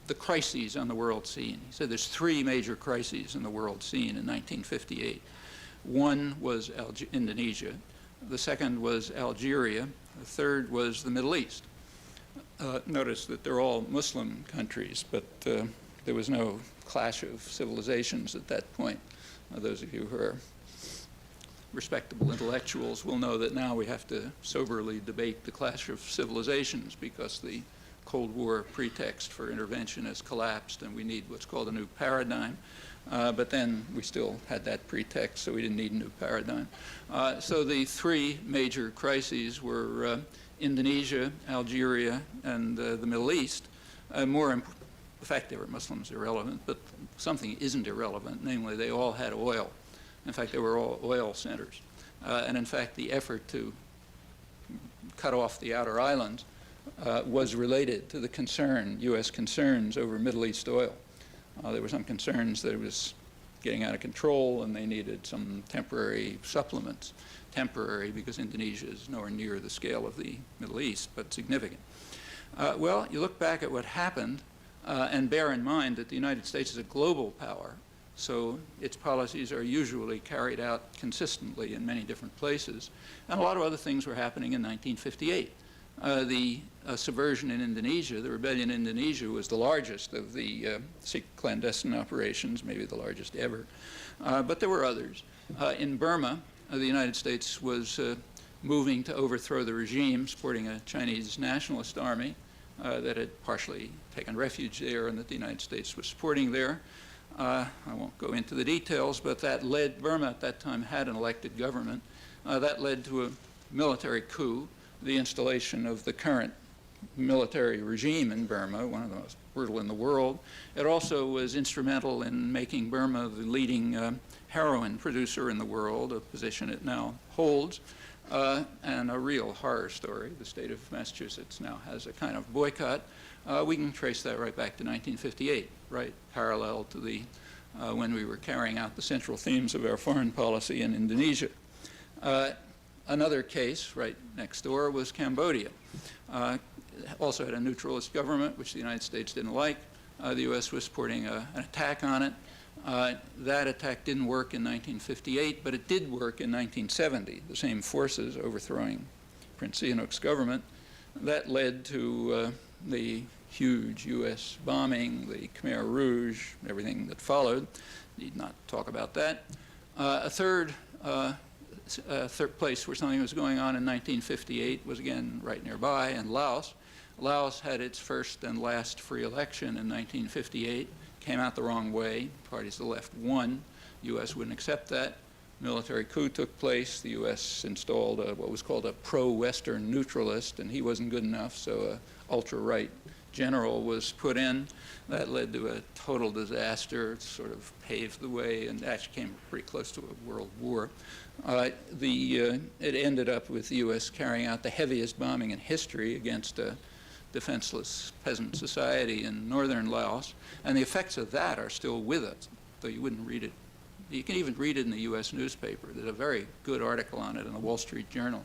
the crises on the world scene. He said there's three major crises in the world scene in 1958. One was Indonesia, the second was Algeria, the third was the Middle East. Notice that they're all Muslim countries, but there was no clash of civilizations at that point. Those of you who are respectable intellectuals will know that now we have to soberly debate the clash of civilizations because the Cold War pretext for intervention has collapsed and we need what's called a new paradigm. But then we still had that pretext, so we didn't need a new paradigm. So the three major crises were Indonesia, Algeria, and the Middle East. The fact they were Muslims irrelevant, but something isn't irrelevant, namely they all had oil. In fact, they were all oil centers. And in fact, the effort to cut off the outer islands was related to the U.S. concerns over Middle East oil. There were some concerns that it was getting out of control and they needed some temporary supplements. Temporary because Indonesia is nowhere near the scale of the Middle East, but significant. Well, you look back at what happened and bear in mind that the United States is a global power, so its policies are usually carried out consistently in many different places. And a lot of other things were happening in 1958. The subversion in Indonesia, the rebellion in Indonesia, was the largest of the clandestine operations, maybe the largest ever. But there were others. In Burma, the United States was moving to overthrow the regime, supporting a Chinese nationalist army that had partially taken refuge there and that the United States was supporting there. I won't go into the details, but that led, Burma at that time had an elected government. That led to a military coup, the installation of the current military regime in Burma, one of the most brutal in the world. It also was instrumental in making Burma the leading heroin producer in the world, a position it now holds, and a real horror story. The state of Massachusetts now has a kind of boycott. We can trace that right back to 1958, right parallel to the when we were carrying out the central themes of our foreign policy in Indonesia. Another case right next door was Cambodia. Also had a neutralist government, which the United States didn't like. The U.S. was supporting an attack on it. That attack didn't work in 1958, but it did work in 1970, the same forces overthrowing Prince Sihanouk's government. That led to the huge U.S. bombing, the Khmer Rouge, everything that followed. Need not talk about that. A third place where something was going on in 1958 was again right nearby in Laos. Laos had its first and last free election in 1958. Came out the wrong way. Parties to the left won. The U.S. wouldn't accept that. Military coup took place. The U.S. installed what was called a pro-Western neutralist, and he wasn't good enough, so an ultra-right general was put in. That led to a total disaster. It sort of paved the way and actually came pretty close to a world war. It ended up with the U.S. carrying out the heaviest bombing in history against a defenseless peasant society in northern Laos. And the effects of that are still with us, though you wouldn't read it. You can even read it in the U.S. newspaper. There's a very good article on it in the Wall Street Journal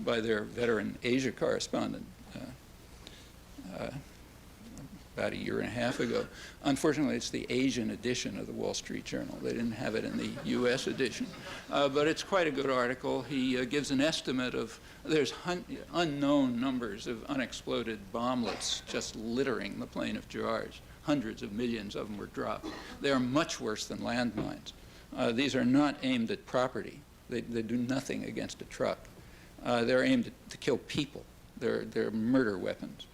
by their veteran Asia correspondent about a year and a half ago. Unfortunately, it's the Asian edition of the Wall Street Journal. They didn't have it in the U.S. edition. But it's quite a good article. He gives an estimate of, there's unknown numbers of unexploded bomblets just littering the plain of George. Hundreds of millions of them were dropped. They are much worse than landmines. These are not aimed at property. They do nothing against a truck. They're aimed to kill people. They're murder weapons.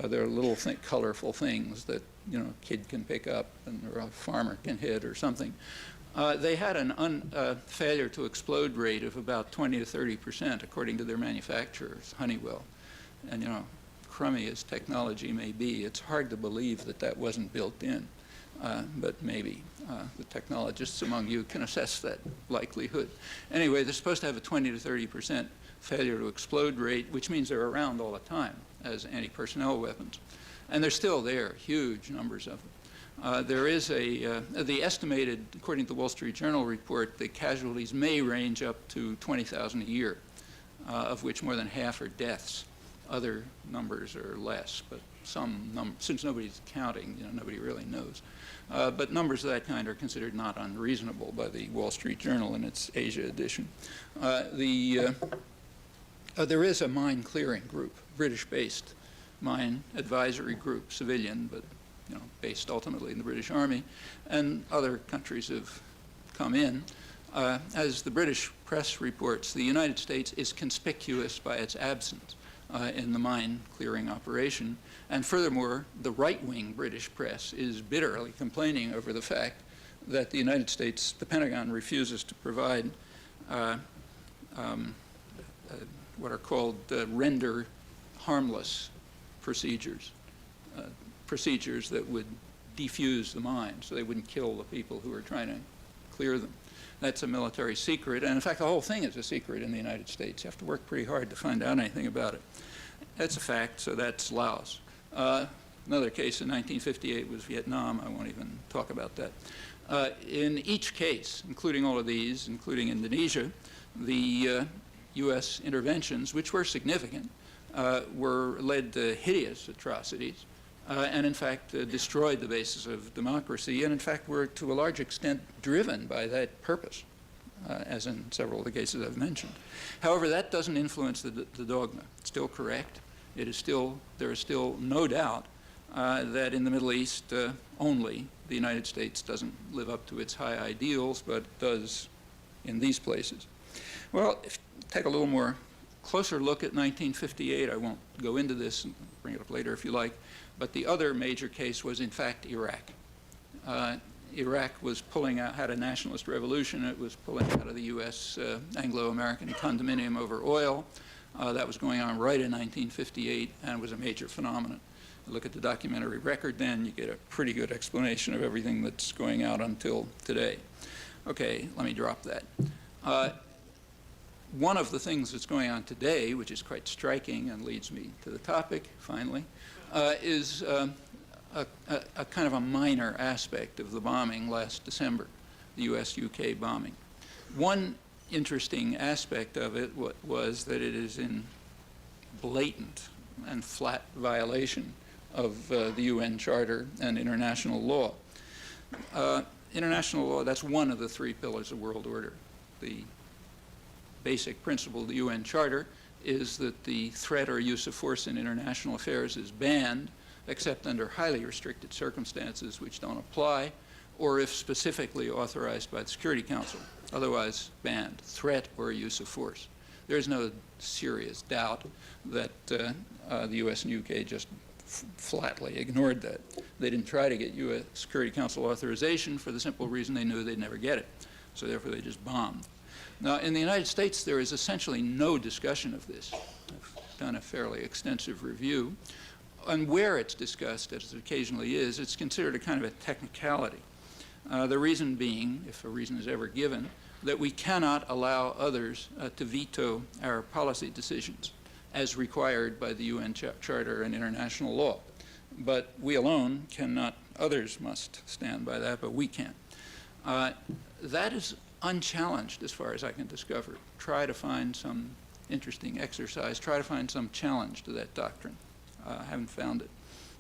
They're little colorful things that a kid can pick up or a farmer can hit or something. They had a failure to explode rate of about 20 to 30%, according to their manufacturers, Honeywell. And crummy as technology may be, it's hard to believe that that wasn't built in. But maybe the technologists among you can assess that likelihood. Anyway, they're supposed to have a 20 to 30% failure to explode rate, which means they're around all the time as anti-personnel weapons. And they're still there, huge numbers of them. There is the estimated, according to the Wall Street Journal report, the casualties may range up to 20,000 a year, of which more than half are deaths. Other numbers are less, but since nobody's counting, nobody really knows. But numbers of that kind are considered not unreasonable by the Wall Street Journal in its Asia edition. There is a mine clearing group, British-based mine advisory group, civilian, but based ultimately in the British Army, and other countries have come in. As the British press reports, the United States is conspicuous by its absence in the mine clearing operation. And furthermore, the right-wing British press is bitterly complaining over the fact that the United States, the Pentagon, refuses to provide what are called render harmless procedures, procedures that would defuse the mine so they wouldn't kill the people who are trying to clear them. That's a military secret, and in fact the whole thing is a secret in the United States. You have to work pretty hard to find out anything about it. That's a fact, so that's Laos. Another case in 1958 was Vietnam. I won't even talk about that. In each case, including all of these, including Indonesia, the U.S. interventions, which were significant, were led to hideous atrocities, and in fact destroyed the basis of democracy, and in fact were to a large extent driven by that purpose, as in several of the cases I've mentioned. However, that doesn't influence the dogma. It's still correct. There is still no doubt that in the Middle East only the United States doesn't live up to its high ideals, but does in these places. Well, take a little more closer look at 1958. I won't go into this and bring it up later if you like, but the other major case was in fact Iraq. Iraq was pulling out, had a nationalist revolution. It was pulling out of the U.S. Anglo-American condominium over oil. That was going on right in 1958 and was a major phenomenon. Look at the documentary record then, you get a pretty good explanation of everything that's going out until today. Okay, let me drop that. One of the things that's going on today, which is quite striking and leads me to the topic, finally, is a kind of a minor aspect of the bombing last December, the US-UK bombing. One interesting aspect of it was that it is in blatant and flat violation of the UN Charter and international law. International law, that's one of the three pillars of world order. The basic principle of the UN Charter is that the threat or use of force in international affairs is banned, except under highly restricted circumstances which don't apply, or if specifically authorized by the Security Council. Otherwise banned, threat or use of force. There is no serious doubt that the US and UK just flatly ignored that. They didn't try to get US Security Council authorization for the simple reason they knew they'd never get it. So therefore they just bombed. Now in the United States there is essentially no discussion of this. I've done a fairly extensive review. And where it's discussed, as it occasionally is, it's considered a kind of a technicality. The reason being, if a reason is ever given, that we cannot allow others to veto our policy decisions as required by the UN Charter and international law. But we alone cannot, others must stand by that, but we can't. That is unchallenged as far as I can discover. Try to find some interesting exercise, try to find some challenge to that doctrine. I haven't found it.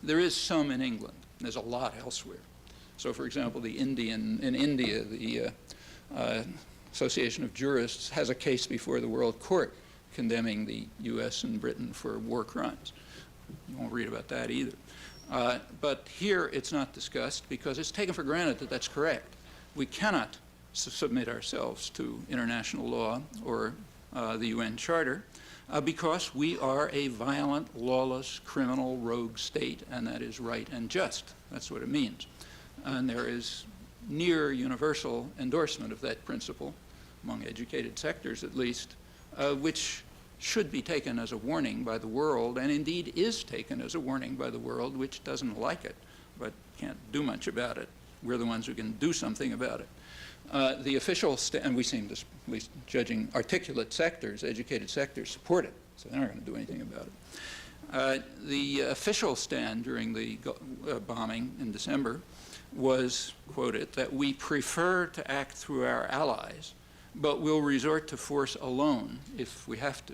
There is some in England. There's a lot elsewhere. So for example, in India, the Association of Jurists has a case before the World Court condemning the US and Britain for war crimes. You won't read about that either. But here it's not discussed because it's taken for granted that that's correct. We cannot submit ourselves to international law or the UN Charter because we are a violent, lawless, criminal, rogue state, and that is right and just. That's what it means. And there is near universal endorsement of that principle, among educated sectors at least, which should be taken as a warning by the world, and indeed is taken as a warning by the world, which doesn't like it, but can't do much about it. We're the ones who can do something about it. The official, and we seem to, at least judging articulate sectors, educated sectors, support it, so they're not going to do anything about it. The official stand during the bombing in December was, quoted, that we prefer to act through our allies, but we'll resort to force alone if we have to.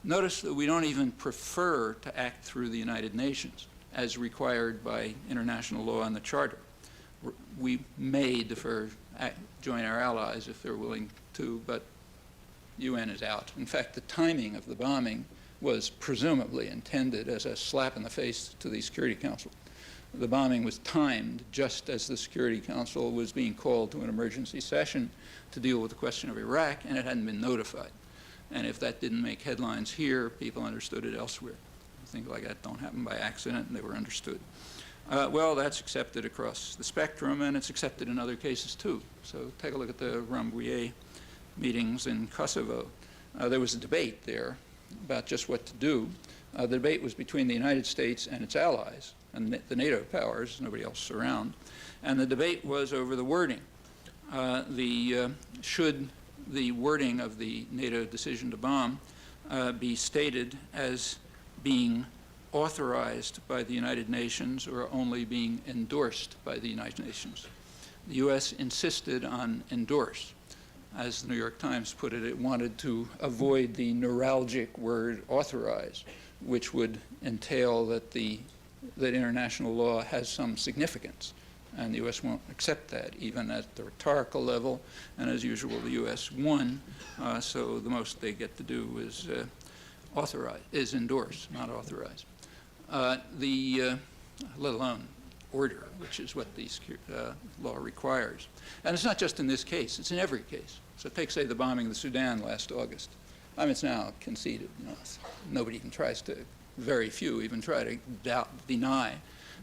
Notice that we don't even prefer to act through the United Nations as required by international law and the Charter. We may join our allies if they're willing to, but UN is out. In fact, the timing of the bombing was presumably intended as a slap in the face to the Security Council. The bombing was timed just as the Security Council was being called to an emergency session to deal with the question of Iraq, and it hadn't been notified. And if that didn't make headlines here, people understood it elsewhere. Things like that don't happen by accident, and they were understood. Well, that's accepted across the spectrum, and it's accepted in other cases too. So take a look at the Rambouillet meetings in Kosovo. There was a debate there about just what to do. The debate was between the United States and its allies, and the NATO powers, nobody else around. And the debate was over the wording. Should the wording of the NATO decision to bomb be stated as being authorized by the United Nations or only being endorsed by the United Nations? The US insisted on endorse. As the New York Times put it, it wanted to avoid the neuralgic word authorize, which would entail that that international law has some significance. And the US won't accept that, even at the rhetorical level. And as usual, the US won, so the most they get to do is endorse, not authorize. Let alone order, which is what the law requires. And it's not just in this case, it's in every case. So take, say, the bombing of the Sudan last August. I mean, it's now conceded. Nobody even tries to, very few even try to deny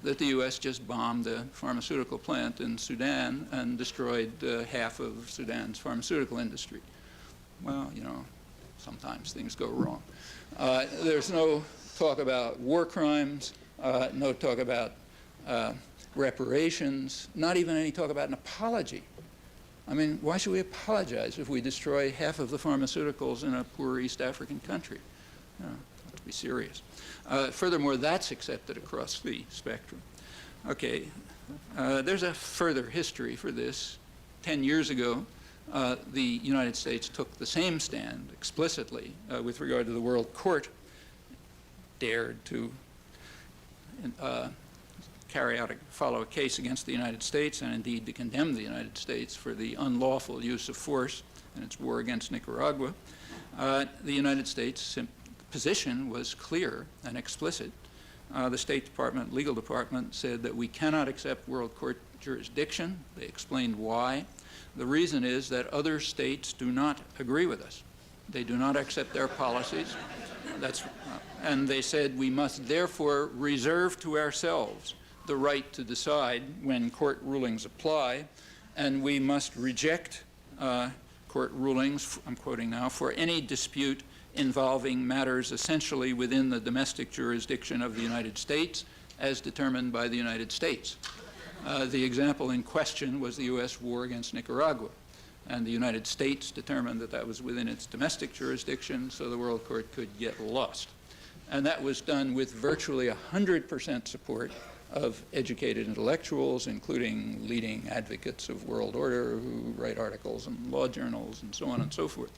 that the US just bombed a pharmaceutical plant in Sudan and destroyed half of Sudan's pharmaceutical industry. Well, sometimes things go wrong. There's no talk about war crimes, no talk about reparations, not even any talk about an apology. I mean, why should we apologize if we destroy half of the pharmaceuticals in a poor East African country? To be serious. Furthermore, that's accepted across the spectrum. Okay, there's a further history for this. 10 years ago, the United States took the same stand explicitly with regard to the World Court, dared to follow a case against the United States, and indeed to condemn the United States for the unlawful use of force in its war against Nicaragua. The United States' position was clear and explicit. The State Department, legal department, said that we cannot accept World Court jurisdiction. They explained why. The reason is that other states do not agree with us. They do not accept their policies. And they said we must therefore reserve to ourselves the right to decide when court rulings apply, and we must reject court rulings, I'm quoting now, for any dispute involving matters essentially within the domestic jurisdiction of the United States as determined by the United States. The example in question was the U.S. war against Nicaragua, and the United States determined that that was within its domestic jurisdiction, so the World Court could get lost. And that was done with virtually 100% support of educated intellectuals, including leading advocates of world order who write articles in law journals and so on and so forth.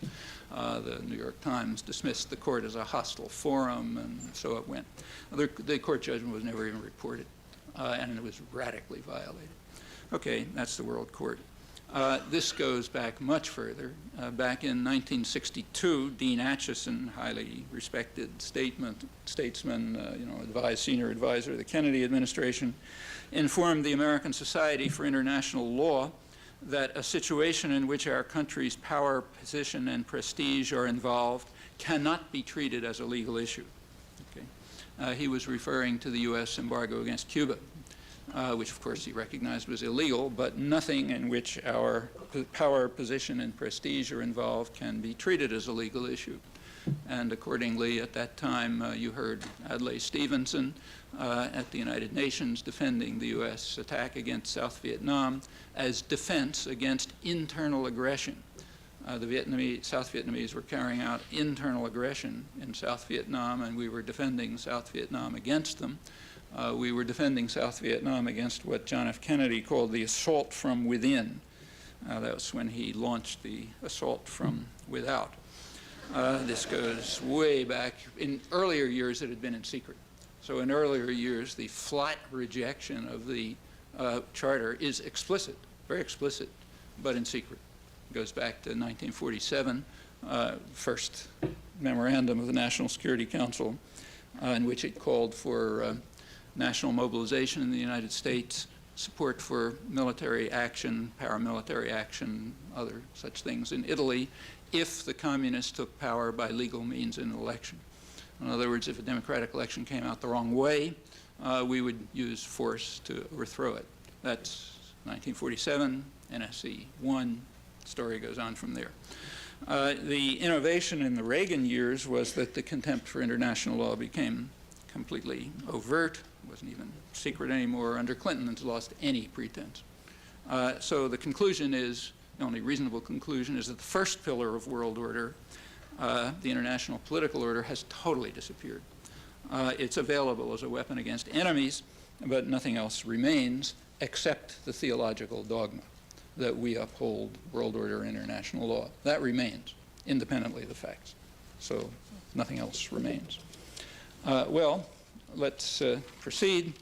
The New York Times dismissed the court as a hostile forum, and so it went. The court judgment was never even reported, and it was radically violated. Okay, that's the World Court. This goes back much further. Back in 1962, Dean Acheson, highly respected statesman, senior advisor of the Kennedy administration, informed the American Society for International Law that a situation in which our country's power, position, and prestige are involved cannot be treated as a legal issue. Okay? He was referring to the U.S. embargo against Cuba, which of course he recognized was illegal, but nothing in which our power, position, and prestige are involved can be treated as a legal issue. And accordingly, at that time, you heard Adlai Stevenson at the United Nations defending the U.S. attack against South Vietnam as defense against internal aggression. The South Vietnamese were carrying out internal aggression in South Vietnam, and we were defending South Vietnam against them. We were defending South Vietnam against what John F. Kennedy called the assault from within. That was when he launched the assault from without. This goes way back. In earlier years, it had been in secret. So in earlier years, the flat rejection of the charter is explicit, very explicit, but in secret. It goes back to 1947, first memorandum of the National Security Council, in which it called for national mobilization in the United States, support for military action, paramilitary action, other such things in Italy, if the communists took power by legal means in an election. In other words, if a democratic election came out the wrong way, we would use force to overthrow it. That's 1947, NSC 1, story goes on from there. The innovation in the Reagan years was that the contempt for international law became completely overt, wasn't even secret anymore. Under Clinton, it's lost any pretense. So the conclusion is, the only reasonable conclusion is that the first pillar of world order, the international political order, has totally disappeared. It's available as a weapon against enemies, but nothing else remains except the theological dogma that we uphold world order international law. That remains, independently of the facts. So nothing else remains. Well, let's proceed.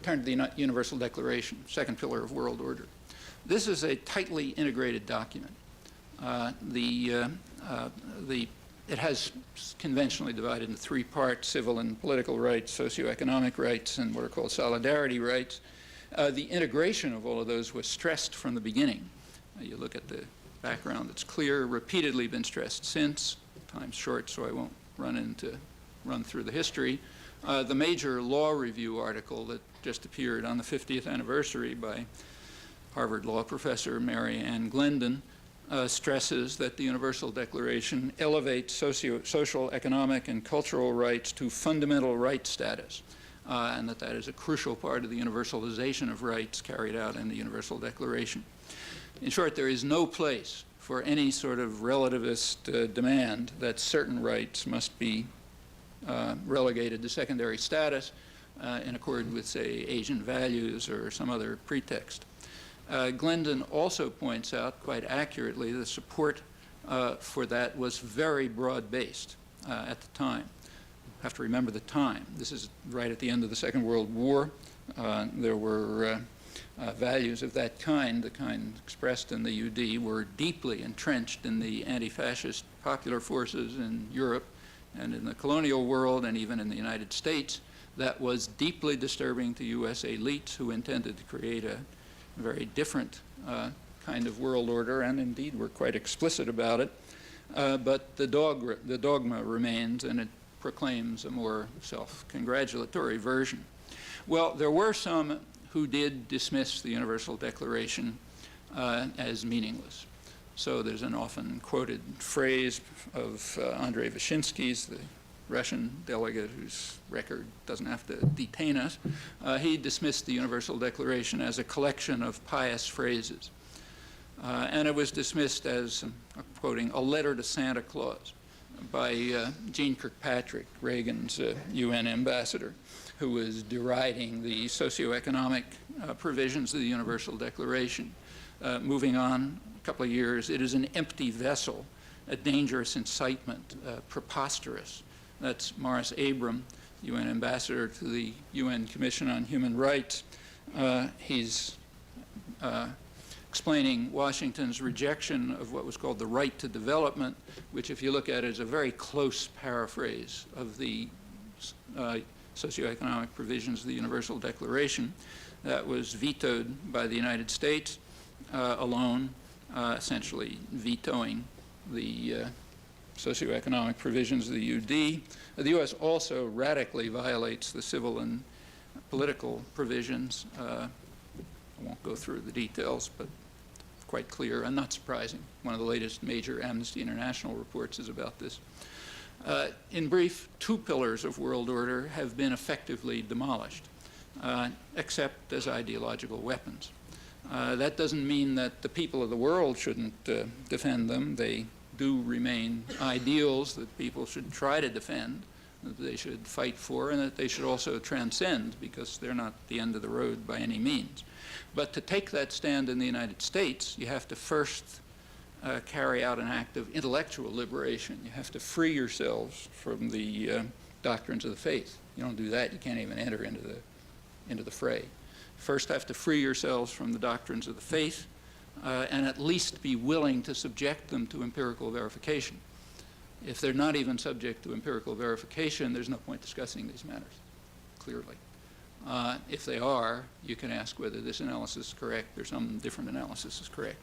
Turn to the Universal Declaration, second pillar of world order. This is a tightly integrated document. It has conventionally divided into three parts: civil and political rights, socioeconomic rights, and what are called solidarity rights. The integration of all of those was stressed from the beginning. You look at the background, it's clear, repeatedly been stressed since. Time's short, so I won't run through the history. The major law review article that just appeared on the 50th anniversary by Harvard law professor Mary Ann Glendon stresses that the Universal Declaration elevates social, economic, and cultural rights to fundamental right status, and that is a crucial part of the universalization of rights carried out in the Universal Declaration. In short, there is no place for any sort of relativist demand that certain rights must be relegated to secondary status in accord with, say, Asian values or some other pretext. Glendon also points out quite accurately the support for that was very broad-based at the time. You have to remember the time. This is right at the end of the Second World War. There were values of that kind, the kind expressed in the UD, were deeply entrenched in the anti-fascist popular forces in Europe and in the colonial world and even in the United States. That was deeply disturbing to U.S. elites who intended to create a very different kind of world order, and indeed were quite explicit about it. But the dogma remains, and it proclaims a more self-congratulatory version. Well, there were some who did dismiss the Universal Declaration as meaningless. So there's an often quoted phrase of Andrei Vyshinsky's, the Russian delegate whose record doesn't have to detain us. He dismissed the Universal Declaration as a collection of pious phrases. And it was dismissed as, quoting, a letter to Santa Claus by Jeane Kirkpatrick, Reagan's UN ambassador, who was deriding the socioeconomic provisions of the Universal Declaration. Moving on a couple of years, it is an empty vessel, a dangerous incitement, preposterous. That's Morris Abram, UN ambassador to the UN Commission on Human Rights. He's explaining Washington's rejection of what was called the right to development, which, if you look at it, is a very close paraphrase of the socioeconomic provisions of the Universal Declaration. That was vetoed by the United States alone, essentially vetoing the socioeconomic provisions of the UD. The U.S. also radically violates the civil and political provisions. I won't go through the details, but quite clear and not surprising. One of the latest major Amnesty International reports is about this. In brief, two pillars of world order have been effectively demolished, except as ideological weapons. That doesn't mean that the people of the world shouldn't defend them. They do remain ideals that people should try to defend, that they should fight for, and that they should also transcend, because they're not the end of the road by any means. But to take that stand in the United States, you have to first carry out an act of intellectual liberation. You have to free yourselves from the doctrines of the faith. You don't do that, you can't even enter into the fray. First have to free yourselves from the doctrines of the faith, and at least be willing to subject them to empirical verification. If they're not even subject to empirical verification, there's no point discussing these matters, clearly. If they are, you can ask whether this analysis is correct or some different analysis is correct.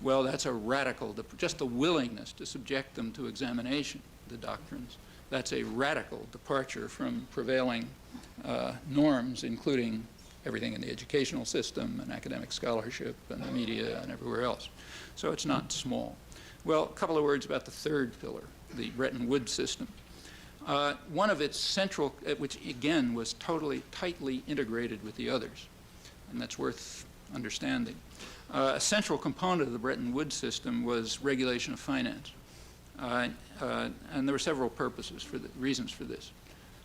Well, that's a radical, just the willingness to subject them to examination, the doctrines, that's a radical departure from prevailing norms, including everything in the educational system and academic scholarship and the media and everywhere else. So it's not small. Well, a couple of words about the third pillar, the Bretton Woods system. One of its central, which again was tightly integrated with the others, and that's worth understanding. A central component of the Bretton Woods system was regulation of finance. And there were several reasons for this.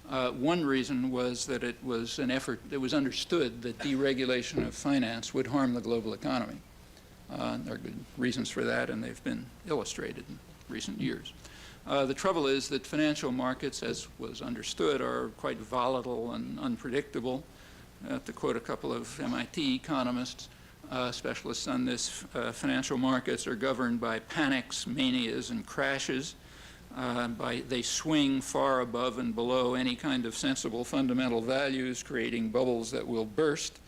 One reason was that it was an effort, it was understood that deregulation of finance would harm the global economy. There are good reasons for that, and they've been illustrated in recent years. The trouble is that financial markets, as was understood, are quite volatile and unpredictable. To quote a couple of MIT economists, specialists on this, financial markets are governed by panics, manias, and crashes. They swing far above and below any kind of sensible fundamental values, creating bubbles that will burst.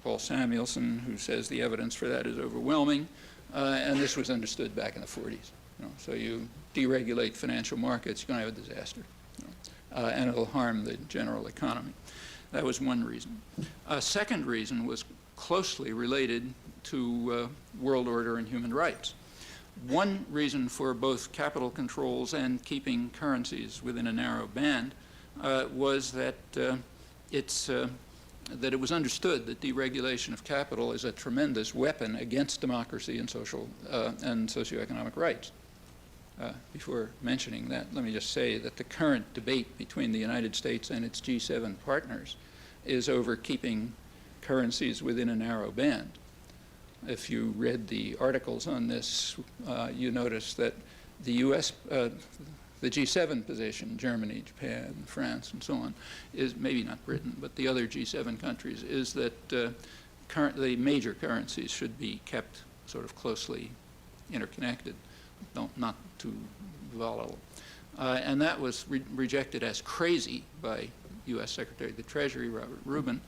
Paul Samuelson, who says the evidence for that is overwhelming, and this was understood back in the 40s. So you deregulate financial markets, you're going to have a disaster, and it'll harm the general economy. That was one reason. A second reason was closely related to world order and human rights. One reason for both capital controls and keeping currencies within a narrow band was that that it was understood that deregulation of capital is a tremendous weapon against democracy and social and socioeconomic rights. Before mentioning that, let me just say that the current debate between the United States and its G7 partners is over keeping currencies within a narrow band. If you read the articles on this, you notice that the U.S., the G7 position, Germany, Japan, France, and so on, is maybe not Britain, but the other G7 countries, is that currently major currencies should be kept sort of closely interconnected, not too volatile. And that was rejected as crazy by U.S. Secretary of the Treasury, Robert Rubin,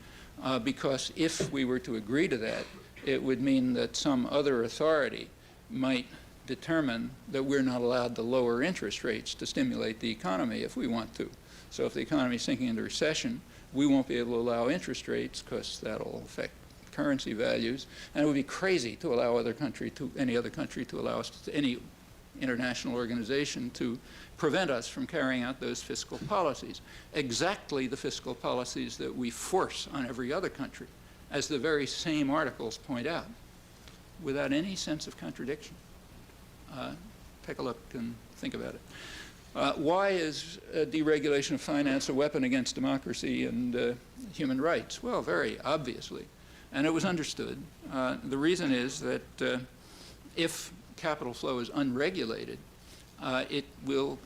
because if we were to agree to that, it would mean that some other authority might determine that we're not allowed to lower interest rates to stimulate the economy if we want to. So if the economy is sinking into recession, we won't be able to allow interest rates because that'll affect currency values. And it would be crazy to allow any other country to allow us to, any international organization to prevent us from carrying out those fiscal policies. Exactly the fiscal policies that we force on every other country, as the very same articles point out, without any sense of contradiction. Take a look and think about it. Why is deregulation of finance a weapon against democracy and human rights? Well, very obviously. And it was understood. The reason is that if capital flow is unregulated, it will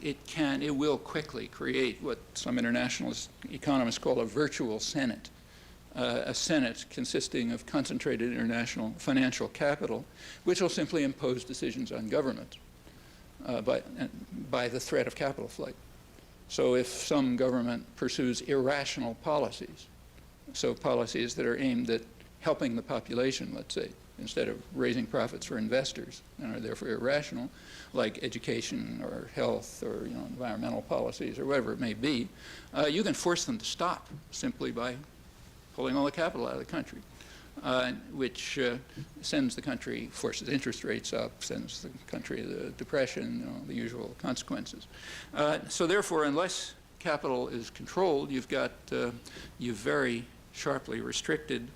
quickly create what some international economists call a virtual Senate. A Senate consisting of concentrated international financial capital, which will simply impose decisions on government by the threat of capital flight. So if some government pursues irrational policies, so policies that are aimed at helping the population, let's say, instead of raising profits for investors and are therefore irrational, like education or health or environmental policies or whatever it may be, you can force them to stop simply by pulling all the capital out of the country, which sends the country, forces interest rates up, sends the country the depression, the usual consequences. So therefore, unless capital is controlled, you've very sharply restricted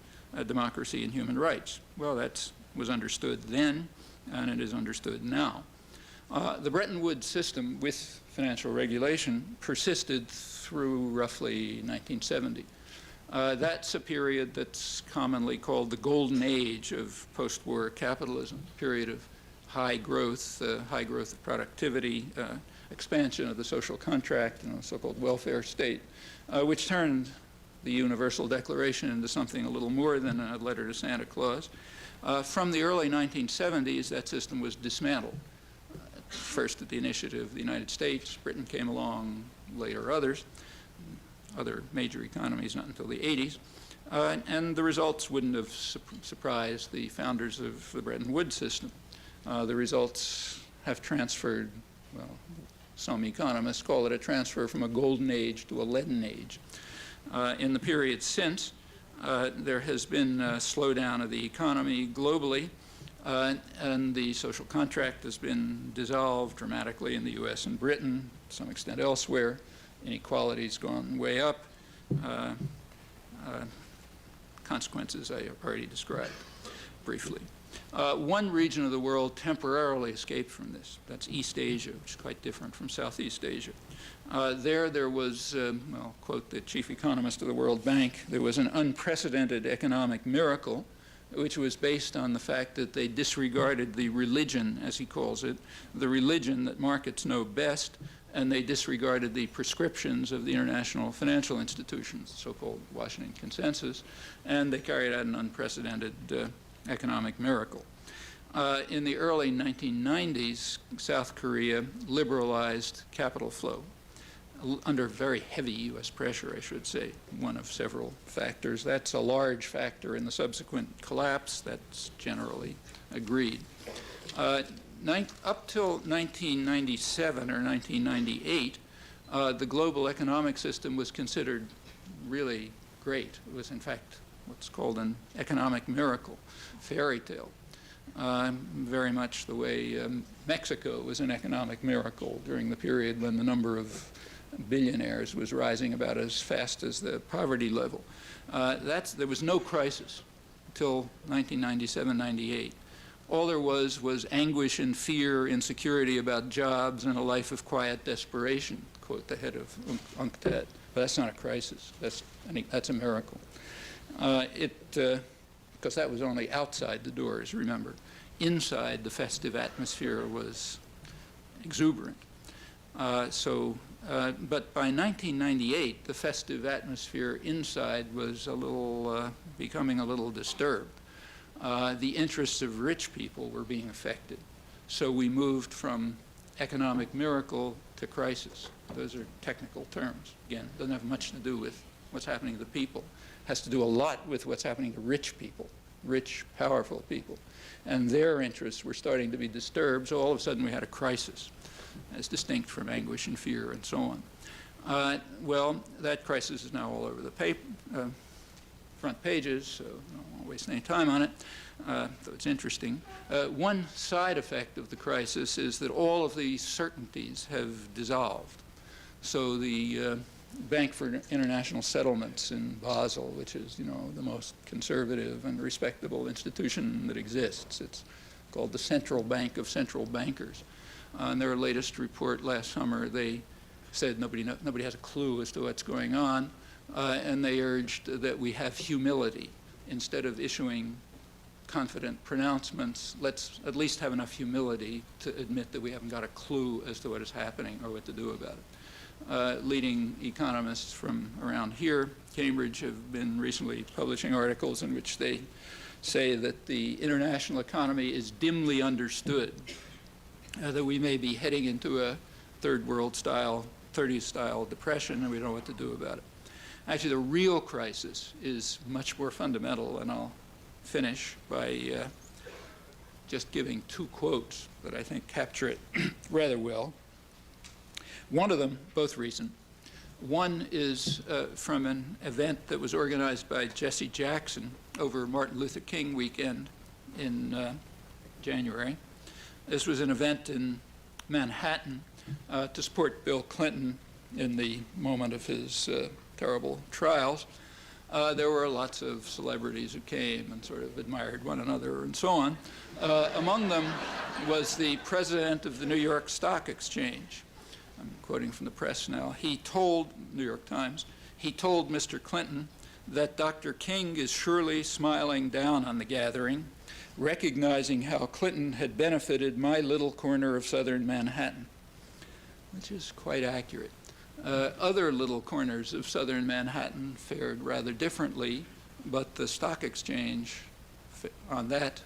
democracy and human rights. Well, that was understood then, and it is understood now. The Bretton Woods system with financial regulation persisted through roughly 1970. That's a period that's commonly called the golden age of post-war capitalism, a period of high growth of productivity, expansion of the social contract, so-called welfare state, which turned the Universal Declaration into something a little more than a letter to Santa Claus. From the early 1970s, that system was dismantled. First at the initiative of the United States, Britain came along, later others. Other major economies not until the 80s. And the results wouldn't have surprised the founders of the Bretton Woods system. The results have transferred, well, some economists call it a transfer from a golden age to a leaden age. In the period since, there has been a slowdown of the economy globally, and the social contract has been dissolved dramatically in the US and Britain, to some extent elsewhere. Inequality's gone way up. Consequences I already described briefly. One region of the world temporarily escaped from this. That's East Asia, which is quite different from Southeast Asia. There was, well, quote the chief economist of the World Bank, there was an unprecedented economic miracle, which was based on the fact that they disregarded the religion, as he calls it, the religion that markets know best, and they disregarded the prescriptions of the international financial institutions, the so-called Washington Consensus, and they carried out an unprecedented economic miracle. In the early 1990s, South Korea liberalized capital flow under very heavy U.S. pressure, I should say, one of several factors. That's a large factor in the subsequent collapse. That's generally agreed. Up till 1997 or 1998, the global economic system was considered really great. It was, in fact, what's called an economic miracle, fairy tale. Very much the way Mexico was an economic miracle during the period when the number of billionaires was rising about as fast as the poverty level. There was no crisis until 1997-98. All there was anguish and fear, insecurity about jobs, and a life of quiet desperation, quote the head of UNCTAD. But that's not a crisis. That's a miracle. Because that was only outside the doors, remember. Inside, the festive atmosphere was exuberant. But by 1998, the festive atmosphere inside was becoming a little disturbed. The interests of rich people were being affected. So we moved from economic miracle to crisis. Those are technical terms. Again, it doesn't have much to do with what's happening to the people. It has to do a lot with what's happening to rich people, rich, powerful people. And their interests were starting to be disturbed, so all of a sudden we had a crisis, as distinct from anguish and fear and so on. Well, that crisis is now all over the front pages, so I won't waste any time on it, though it's interesting. One side effect of the crisis is that all of the certainties have dissolved. So the Bank for International Settlements in Basel, which is, the most conservative and respectable institution that exists. It's called the Central Bank of Central Bankers. In their latest report last summer, they said nobody has a clue as to what's going on, and they urged that we have humility. Instead of issuing confident pronouncements, let's at least have enough humility to admit that we haven't got a clue as to what is happening or what to do about it. Leading economists from around here, Cambridge, have been recently publishing articles in which they say that the international economy is dimly understood, that we may be heading into a third world style, 30s style depression, and we don't know what to do about it. Actually, the real crisis is much more fundamental, and I'll finish by just giving two quotes that I think capture it rather well. One of them, both recent. One is from an event that was organized by Jesse Jackson over Martin Luther King weekend in January. This was an event in Manhattan to support Bill Clinton in the moment of his terrible trials. There were lots of celebrities who came and sort of admired one another and so on. Among them was the president of the New York Stock Exchange. I'm quoting from the press now. He told, New York Times, he told Mr. Clinton that Dr. King is surely smiling down on the gathering, recognizing how Clinton had benefited my little corner of southern Manhattan, which is quite accurate. Other little corners of southern Manhattan fared rather differently, but the stock exchange, on that,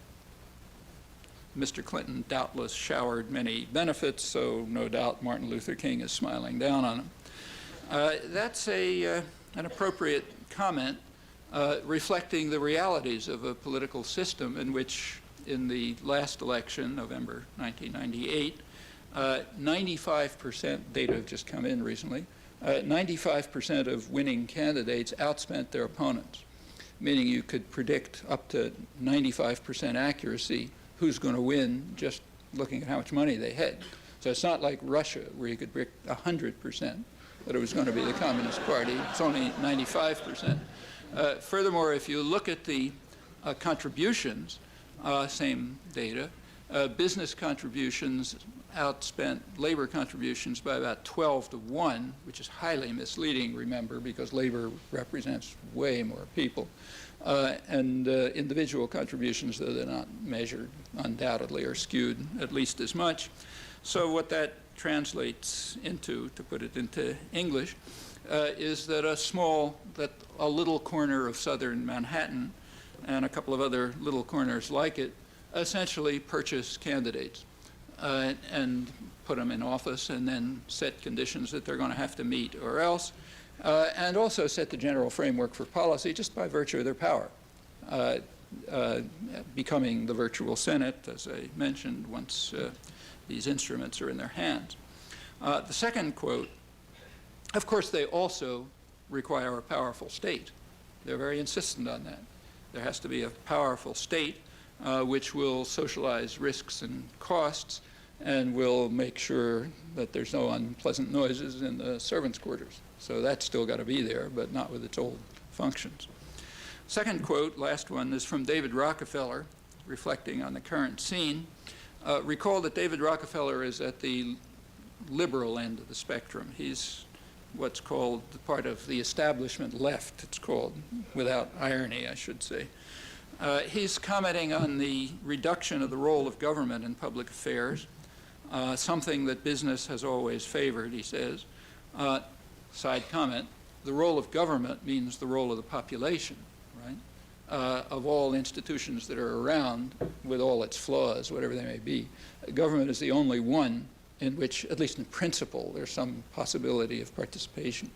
Mr. Clinton doubtless showered many benefits, so no doubt Martin Luther King is smiling down on him. That's an appropriate comment reflecting the realities of a political system in which, in the last election, November 1998, 95%, data have just come in recently, 95% of winning candidates outspent their opponents, meaning you could predict up to 95% accuracy who's going to win just looking at how much money they had. So it's not like Russia, where you could predict 100% that it was going to be the Communist Party. It's only 95%. Furthermore, if you look at the contributions, same data, business contributions outspent labor contributions by about 12 to 1, which is highly misleading, remember, because labor represents way more people. And individual contributions, though they're not measured, undoubtedly are skewed at least as much. So what that translates into, to put it into English, is that a little corner of southern Manhattan and a couple of other little corners like it essentially purchase candidates and put them in office and then set conditions that they're going to have to meet or else, and also set the general framework for policy just by virtue of their power, becoming the virtual Senate, as I mentioned, once these instruments are in their hands. The second quote, of course, they also require a powerful state. They're very insistent on that. There has to be a powerful state which will socialize risks and costs and will make sure that there's no unpleasant noises in the servants' quarters. So that's still got to be there, but not with its old functions. Second quote, last one, is from David Rockefeller, reflecting on the current scene. Recall that David Rockefeller is at the liberal end of the spectrum. He's what's called part of the establishment left, it's called, without irony, I should say. He's commenting on the reduction of the role of government in public affairs, something that business has always favored, he says. Side comment, the role of government means the role of the population, right? Of all institutions that are around, with all its flaws, whatever they may be. Government is the only one in which, at least in principle, there's some possibility of participation,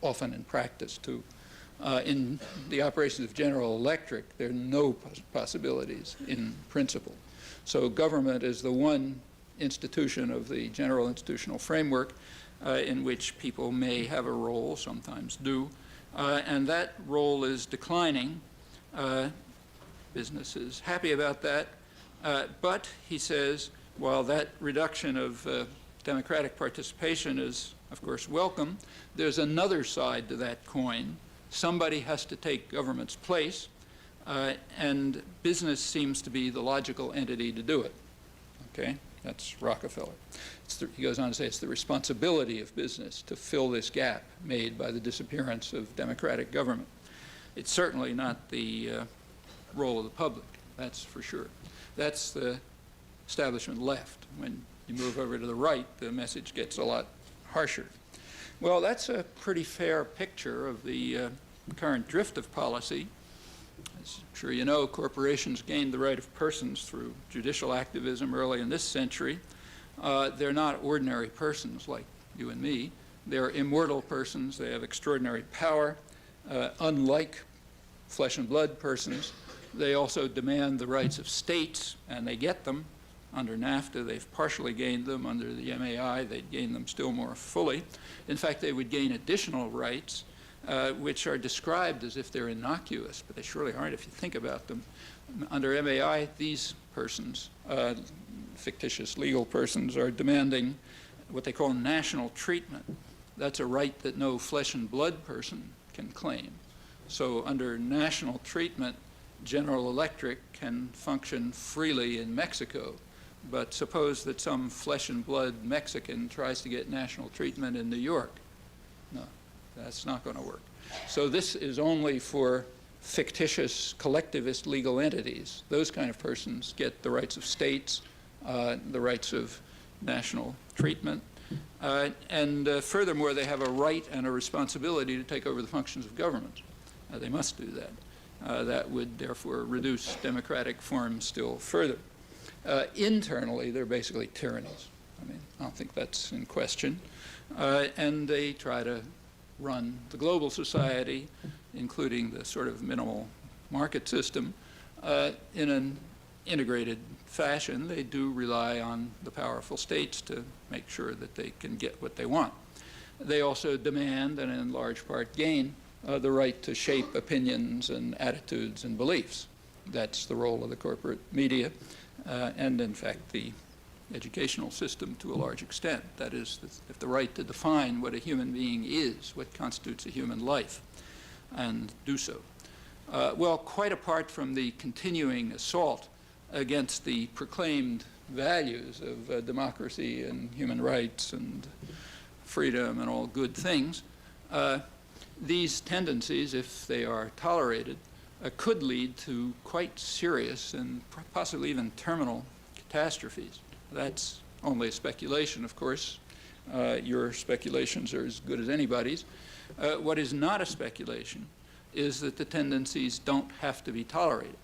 often in practice too. In the operations of General Electric, there are no possibilities in principle. So government is the one institution of the general institutional framework in which people may have a role, sometimes do, and that role is declining. Business is happy about that, but he says, while that reduction of democratic participation is, of course, welcome, there's another side to that coin. Somebody has to take government's place, and business seems to be the logical entity to do it. Okay? That's Rockefeller. He goes on to say it's the responsibility of business to fill this gap made by the disappearance of democratic government. It's certainly not the role of the public, that's for sure. That's the establishment left. When you move over to the right, the message gets a lot harsher. Well, that's a pretty fair picture of the current drift of policy. As I'm sure you know, corporations gained the right of persons through judicial activism early in this century. They're not ordinary persons like you and me. They're immortal persons. They have extraordinary power. Unlike flesh and blood persons, they also demand the rights of states, and they get them. Under NAFTA, they've partially gained them. Under the MAI, they'd gain them still more fully. In fact, they would gain additional rights, which are described as if they're innocuous, but they surely aren't if you think about them. Under MAI, these persons, fictitious legal persons, are demanding what they call national treatment. That's a right that no flesh and blood person can claim. So under national treatment, General Electric can function freely in Mexico. But suppose that some flesh and blood Mexican tries to get national treatment in New York. No, that's not going to work. So this is only for fictitious collectivist legal entities. Those kind of persons get the rights of states, the rights of national treatment, and furthermore, they have a right and a responsibility to take over the functions of government. They must do that. That would therefore reduce democratic forms still further. Internally, they're basically tyrannies. I mean, I don't think that's in question. And they try to run the global society, including the sort of minimal market system, in an integrated fashion. They do rely on the powerful states to make sure that they can get what they want. They also demand, and in large part gain, the right to shape opinions and attitudes and beliefs. That's the role of the corporate media. And in fact, the educational system to a large extent. That is, the right to define what a human being is, what constitutes a human life, and do so. Well, quite apart from the continuing assault against the proclaimed values of democracy and human rights and freedom and all good things, these tendencies, if they are tolerated, could lead to quite serious and possibly even terminal catastrophes. That's only a speculation, of course. Your speculations are as good as anybody's. What is not a speculation is that the tendencies don't have to be tolerated.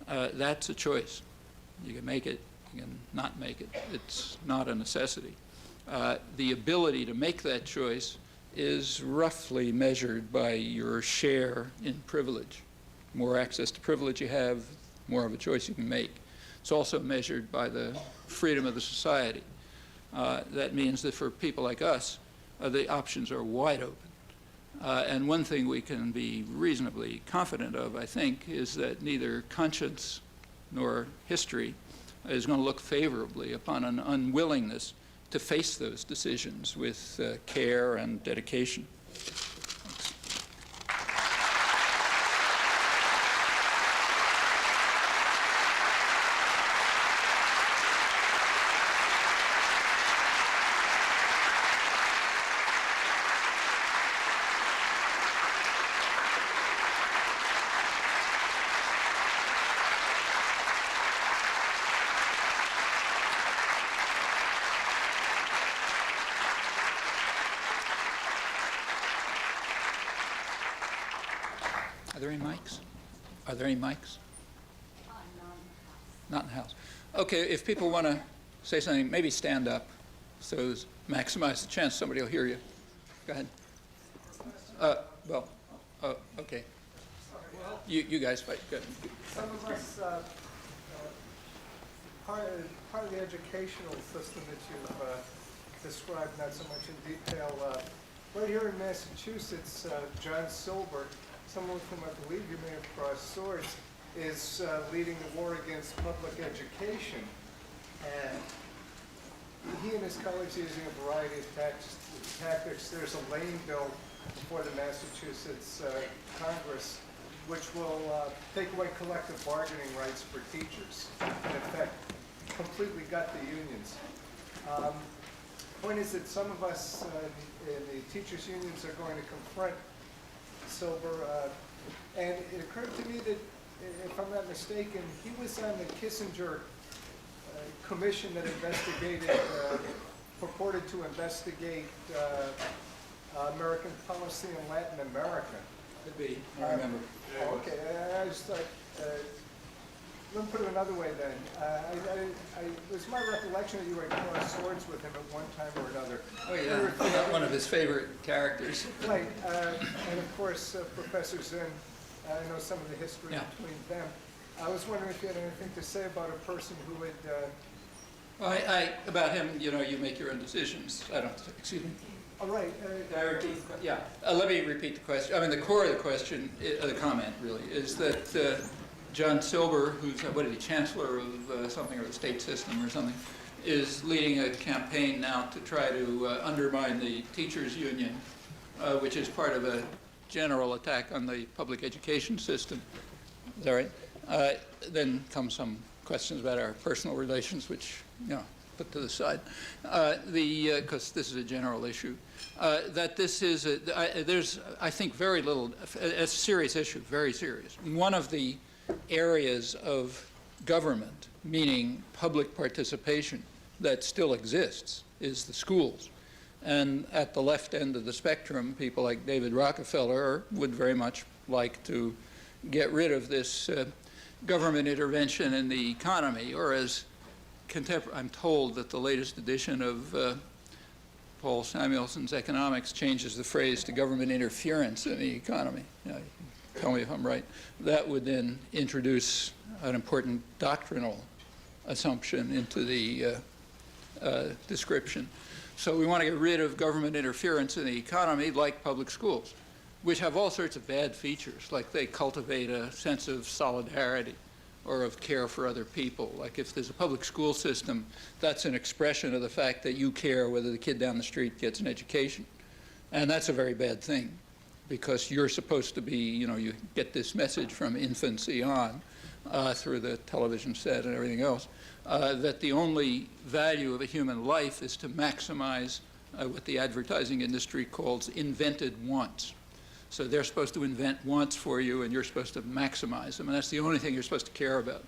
That's a choice. You can make it, you can not make it. It's not a necessity. The ability to make that choice is roughly measured by your share in privilege. More access to privilege you have, more of a choice you can make. It's also measured by the freedom of the society. That means that for people like us, the options are wide open. And one thing we can be reasonably confident of, I think, is that neither conscience nor history is going to look favorably upon an unwillingness to face those decisions with care and dedication. Are there any mics? Are there any mics? Not in the house. Okay, if people want to say something, maybe stand up so as maximize the chance somebody will hear you. Go ahead. Okay. You guys fight. Go ahead. Some of us, part of the educational system that you've described, not so much in detail, right here in Massachusetts, John Silber, someone with whom I believe you may have crossed swords, is leading the war against public education. And he and his colleagues are using a variety of tactics. There's a lane bill before the Massachusetts Congress which will take away collective bargaining rights for teachers. In effect, completely gut the unions. Point is that some of us in the teachers' unions are going to confront Silber, and it occurred to me that, if I'm not mistaken, he was on the Kissinger commission that investigated, purported to investigate American policy in Latin America. Could be. I remember. Okay, I just thought, let me put it another way then. It was my recollection that you had crossed swords with him at one time or another. Oh yeah, one of his favorite characters. Right, and of course, Professor Zinn, I know some of the history between them. I was wondering if you had anything to say about a person who would... about him, you make your own decisions. I don't, excuse me. All right. Yeah, let me repeat the question. I mean, the core of the question, the comment really, is that John Silber, who's, what is he, Chancellor of something, or the state system or something, is leading a campaign now to try to undermine the teachers' union, which is part of a general attack on the public education system. Is that right? Then come some questions about our personal relations, which, put to the side, because this is a general issue. That this is, there's, I think, very little, a serious issue, very serious. One of the areas of government, meaning public participation, that still exists is the schools. And at the left end of the spectrum, people like David Rockefeller would very much like to get rid of this government intervention in the economy, or as I'm told that the latest edition of Paul Samuelson's Economics changes the phrase to government interference in the economy. Tell me if I'm right. That would then introduce an important doctrinal assumption into the description. So we want to get rid of government interference in the economy, like public schools, which have all sorts of bad features, like they cultivate a sense of solidarity or of care for other people. Like if there's a public school system, that's an expression of the fact that you care whether the kid down the street gets an education. And that's a very bad thing, because you're supposed to be, you get this message from infancy on through the television set and everything else, that the only value of a human life is to maximize what the advertising industry calls invented wants. So they're supposed to invent wants for you, and you're supposed to maximize them, and that's the only thing you're supposed to care about.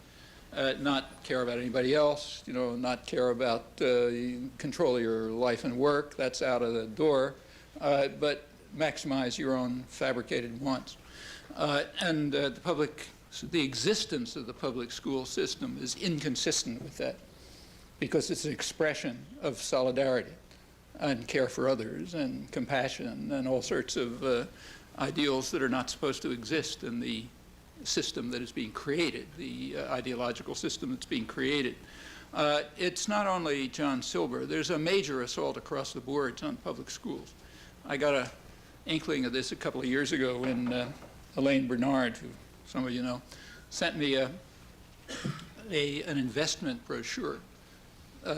Not care about anybody else, not care about control of your life and work, that's out of the door, but maximize your own fabricated wants. And the existence of the public school system is inconsistent with that, because it's an expression of solidarity and care for others and compassion and all sorts of ideals that are not supposed to exist in the system that is being created, the ideological system that's being created. It's not only John Silber. There's a major assault across the boards on public schools. I got a inkling of this a couple of years ago when Elaine Bernard, who some of you know, sent me an investment brochure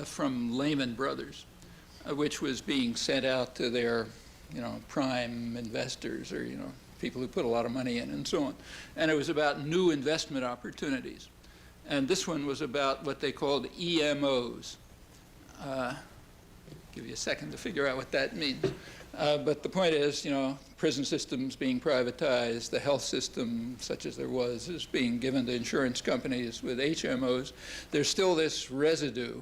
from Lehman Brothers, which was being sent out to their, prime investors or, people who put a lot of money in and so on. And it was about new investment opportunities. And this one was about what they called EMOs. Give you a second to figure out what that means. But the point is, prison systems being privatized, the health system, such as there was, is being given to insurance companies with HMOs. There's still this residue,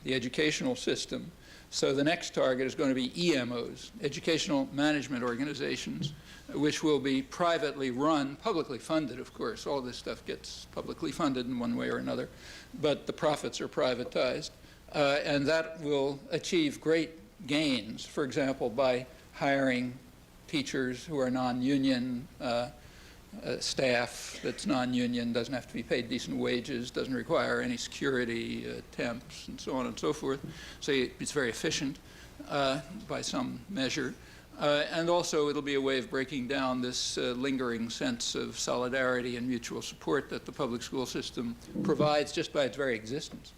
the educational system. So the next target is going to be EMOs, educational management organizations, which will be privately run, publicly funded, of course. All this stuff gets publicly funded in one way or another, but the profits are privatized. And that will achieve great gains, for example, by hiring teachers who are non-union, staff that's non-union, doesn't have to be paid decent wages, doesn't require any security, temps, and so on and so forth. So it's very efficient by some measure. And also it'll be a way of breaking down this lingering sense of solidarity and mutual support that the public school system provides just by its very existence.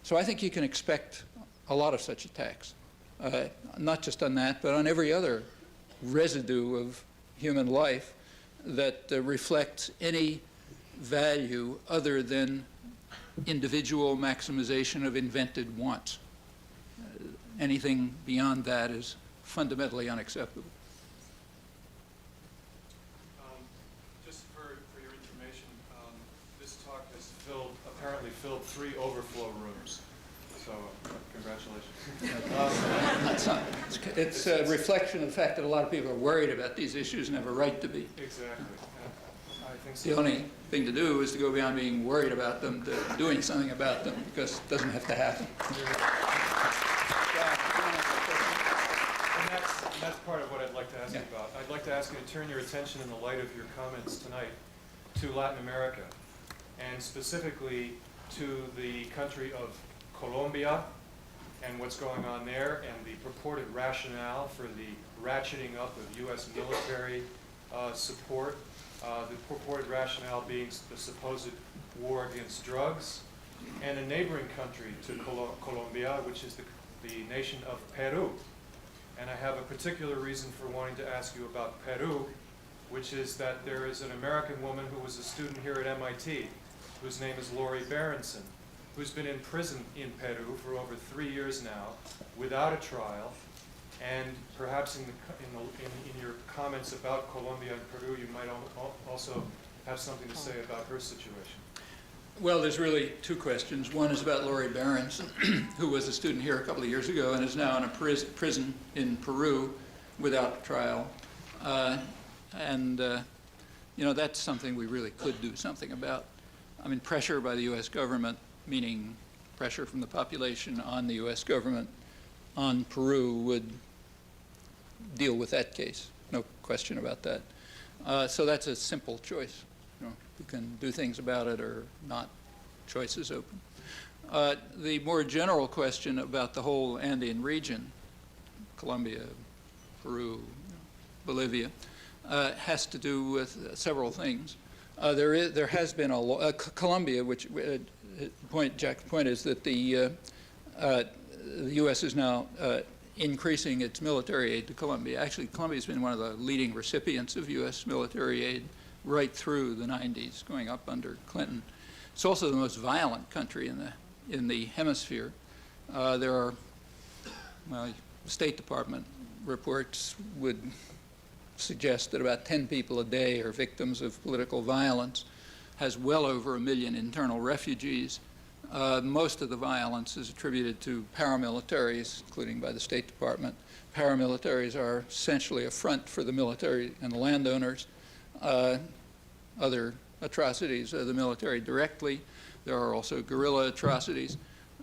So I think you can expect a lot of such attacks, not just on that, but on every other residue of human life that reflects any value other than individual maximization of invented wants. Anything beyond that is fundamentally unacceptable. Just for your information, this talk has apparently filled 3 overflow rooms. So congratulations. It's a reflection of the fact that a lot of people are worried about these issues and have a right to be. Exactly. Yeah. I think so. The only thing to do is to go beyond being worried about them to doing something about them, because it doesn't have to happen. And that's part of what I'd like to ask you about. I'd like to ask you to turn your attention in the light of your comments tonight to Latin America, and specifically to the country of Colombia and what's going on there, and the purported rationale for the ratcheting up of U.S. military support, the purported rationale being the supposed war against drugs, and a neighboring country to Colombia, which is the nation of Peru. And I have a particular reason for wanting to ask you about Peru, which is that there is an American woman who was a student here at MIT, whose name is Lori Berenson, who's been in prison in Peru for over 3 years now, without a trial. And perhaps in your comments about Colombia and Peru, you might also have something to say about her situation. Well, there's really 2 questions. One is about Lori Berenson, who was a student here a couple of years ago and is now in a prison in Peru without trial. That's something we really could do something about. I mean, pressure by the U.S. government, meaning pressure from the population on the U.S. government, on Peru, would deal with that case. No question about that. So that's a simple choice. You can do things about it or not. Choice is open. The more general question about the whole Andean region, Colombia, Peru, Bolivia, has to do with several things. There has been Colombia, which Jack's point is that the U.S. is now increasing its military aid to Colombia. Actually, Colombia has been one of the leading recipients of U.S. military aid right through the 90s, going up under Clinton. It's also the most violent country in the hemisphere. There are, State Department reports would suggest that about 10 people a day are victims of political violence, has well over 1 million internal refugees. Most of the violence is attributed to paramilitaries, including by the State Department. Paramilitaries are essentially a front for the military and the landowners. Other atrocities of the military directly. There are also guerrilla atrocities,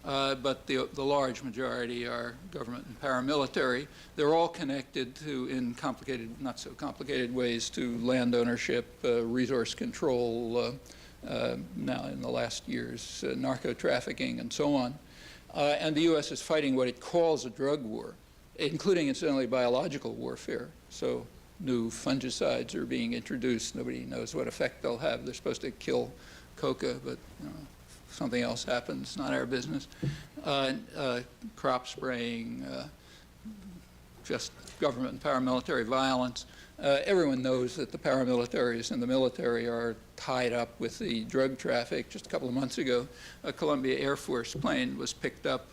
but the large majority are government and paramilitary. They're all connected to, in complicated, not so complicated ways, to land ownership, resource control, now in the last years, narco trafficking and so on. And the U.S. is fighting what it calls a drug war, including incidentally biological warfare. So new fungicides are being introduced. Nobody knows what effect they'll have. They're supposed to kill coca, but if something else happens, not our business. Crop spraying, just government and paramilitary violence. Everyone knows that the paramilitaries and the military are tied up with the drug traffic. Just a couple of months ago, a Columbia Air Force plane was picked up,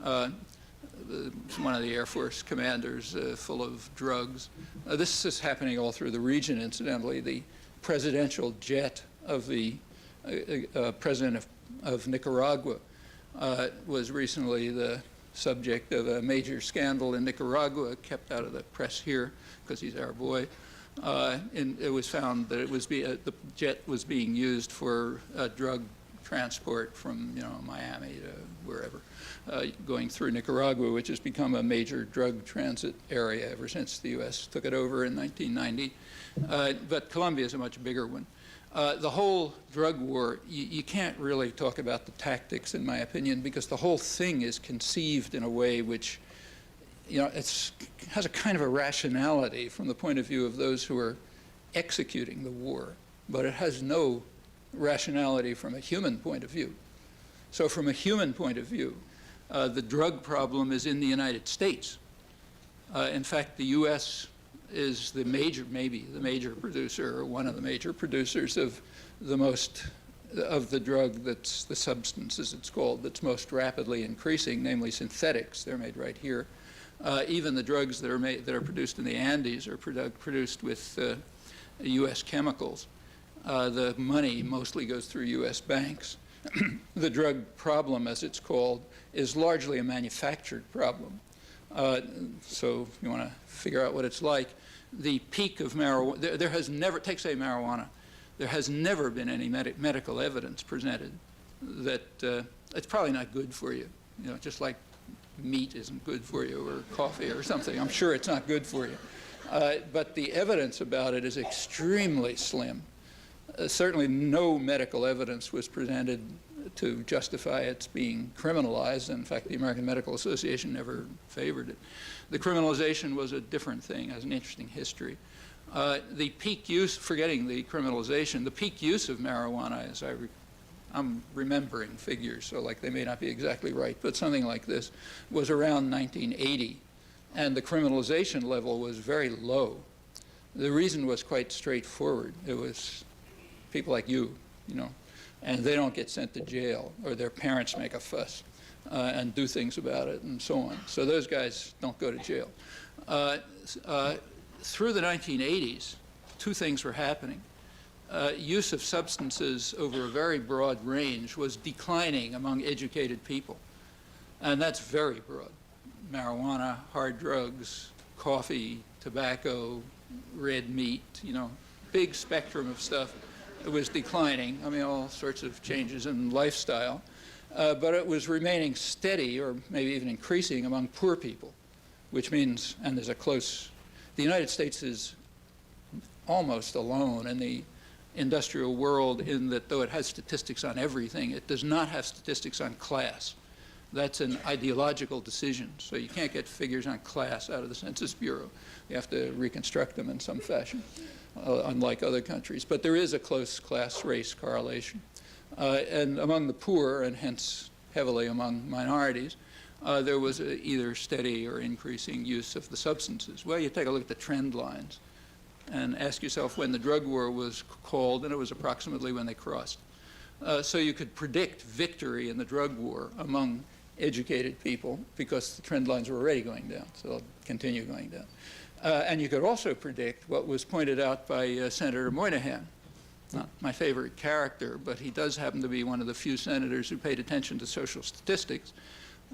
one of the Air Force commanders full of drugs. This is happening all through the region, incidentally. The presidential jet of the president of Nicaragua was recently the subject of a major scandal in Nicaragua, kept out of the press here because he's our boy. And it was found that it was the jet was being used for drug transport from Miami to wherever, going through Nicaragua, which has become a major drug transit area ever since the U.S. took it over in 1990. But Colombia is a much bigger one. The whole drug war, you can't really talk about the tactics, in my opinion, because the whole thing is conceived in a way which, has a kind of a rationality from the point of view of those who are executing the war, but it has no rationality from a human point of view. So from a human point of view, the drug problem is in the United States. In fact, the U.S. is maybe the major producer, or one of the major producers of the drug that's the substance, as it's called, that's most rapidly increasing, namely synthetics. They're made right here. Even the drugs that are produced in the Andes are produced with U.S. chemicals. The money mostly goes through U.S. banks. The drug problem, as it's called, is largely a manufactured problem. So if you want to figure out what it's like, the peak of marijuana, there has never, take say marijuana, there has never been any medical evidence presented that it's probably not good for you. Just like meat isn't good for you, or coffee or something. I'm sure it's not good for you. But the evidence about it is extremely slim. Certainly no medical evidence was presented to justify its being criminalized. In fact, the American Medical Association never favored it. The criminalization was a different thing, has an interesting history. The peak use, forgetting the criminalization, the peak use of marijuana, as I'm remembering figures, so like they may not be exactly right, but something like this, was around 1980. And the criminalization level was very low. The reason was quite straightforward. It was people like you, and they don't get sent to jail, or their parents make a fuss and do things about it, and so on. So those guys don't go to jail. Through the 1980s, two things were happening. Use of substances over a very broad range was declining among educated people, and that's very broad. Marijuana, hard drugs, coffee, tobacco, red meat, big spectrum of stuff. It was declining. I mean, all sorts of changes in lifestyle. But it was remaining steady, or maybe even increasing, among poor people, which means, and there's the United States is almost alone in the industrial world in that though it has statistics on everything, it does not have statistics on class. That's an ideological decision. So you can't get figures on class out of the Census Bureau. You have to reconstruct them in some fashion, unlike other countries. But there is a close class-race correlation. And among the poor, and hence heavily among minorities, there was either steady or increasing use of the substances. Well, you take a look at the trend lines and ask yourself when the drug war was called, and it was approximately when they crossed. So you could predict victory in the drug war among educated people because the trend lines were already going down, so they'll continue going down. And you could also predict what was pointed out by Senator Moynihan. Not my favorite character, but he does happen to be one of the few senators who paid attention to social statistics,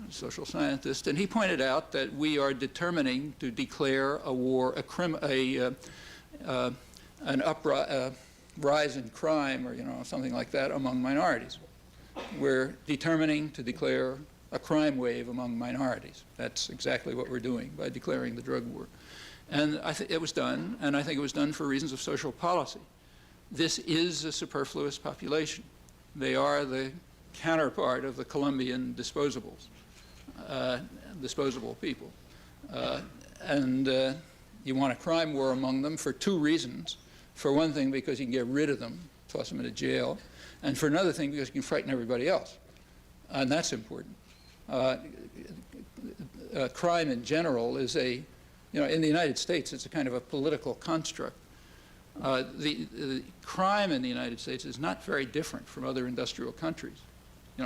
a social scientist, and he pointed out that we are determining to declare a war, rise in crime, or something like that, among minorities. We're determining to declare a crime wave among minorities. That's exactly what we're doing by declaring the drug war. And I think it was done, and I think it was done for reasons of social policy. This is a superfluous population. They are the counterpart of the Colombian disposable people. You want a crime war among them for two reasons. For one thing, because you can get rid of them, toss them into jail, and for another thing, because you can frighten everybody else. And that's important. Crime in general is in the United States, it's a kind of a political construct. The crime in the United States is not very different from other industrial countries,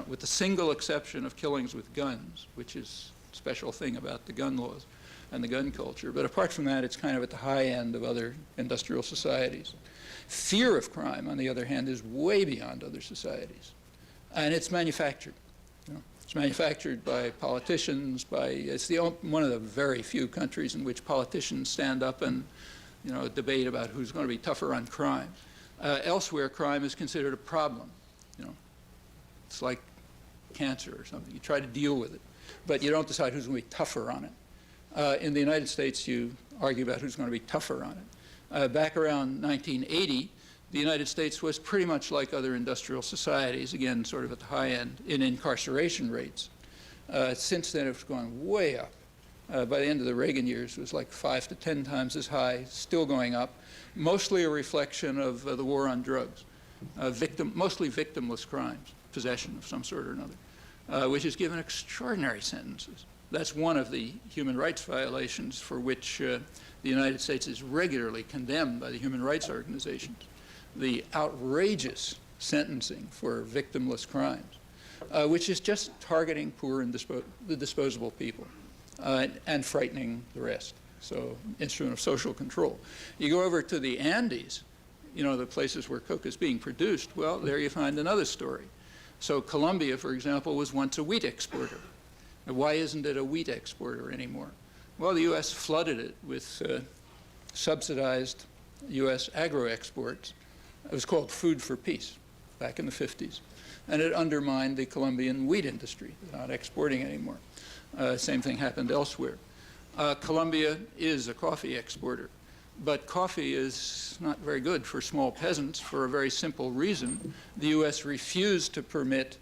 with the single exception of killings with guns, which is a special thing about the gun laws and the gun culture. But apart from that, it's kind of at the high end of other industrial societies. Fear of crime, on the other hand, is way beyond other societies. And it's manufactured. It's manufactured by politicians, it's one of the very few countries in which politicians stand up and debate about who's going to be tougher on crime. Elsewhere, crime is considered a problem. It's like cancer or something. You try to deal with it, but you don't decide who's going to be tougher on it. In the United States, you argue about who's going to be tougher on it. Back around 1980, the United States was pretty much like other industrial societies, again, sort of at the high end, in incarceration rates. Since then, it's gone way up. By the end of the Reagan years, it was like 5 to 10 times as high, still going up, mostly a reflection of the war on drugs, mostly victimless crimes, possession of some sort or another, which has given extraordinary sentences. That's one of the human rights violations for which the United States is regularly condemned by the human rights organizations. The outrageous sentencing for victimless crimes, which is just targeting poor and the disposable people and frightening the rest. So, instrument of social control. You go over to the Andes, the places where coke is being produced, well, there you find another story. So Colombia, for example, was once a wheat exporter. Now, why isn't it a wheat exporter anymore? Well, the U.S. flooded it with subsidized U.S. agro-exports. It was called Food for Peace back in the 50s. And it undermined the Colombian wheat industry. They're not exporting anymore. Same thing happened elsewhere. Colombia is a coffee exporter. But coffee is not very good for small peasants for a very simple reason. The U.S. refused to permit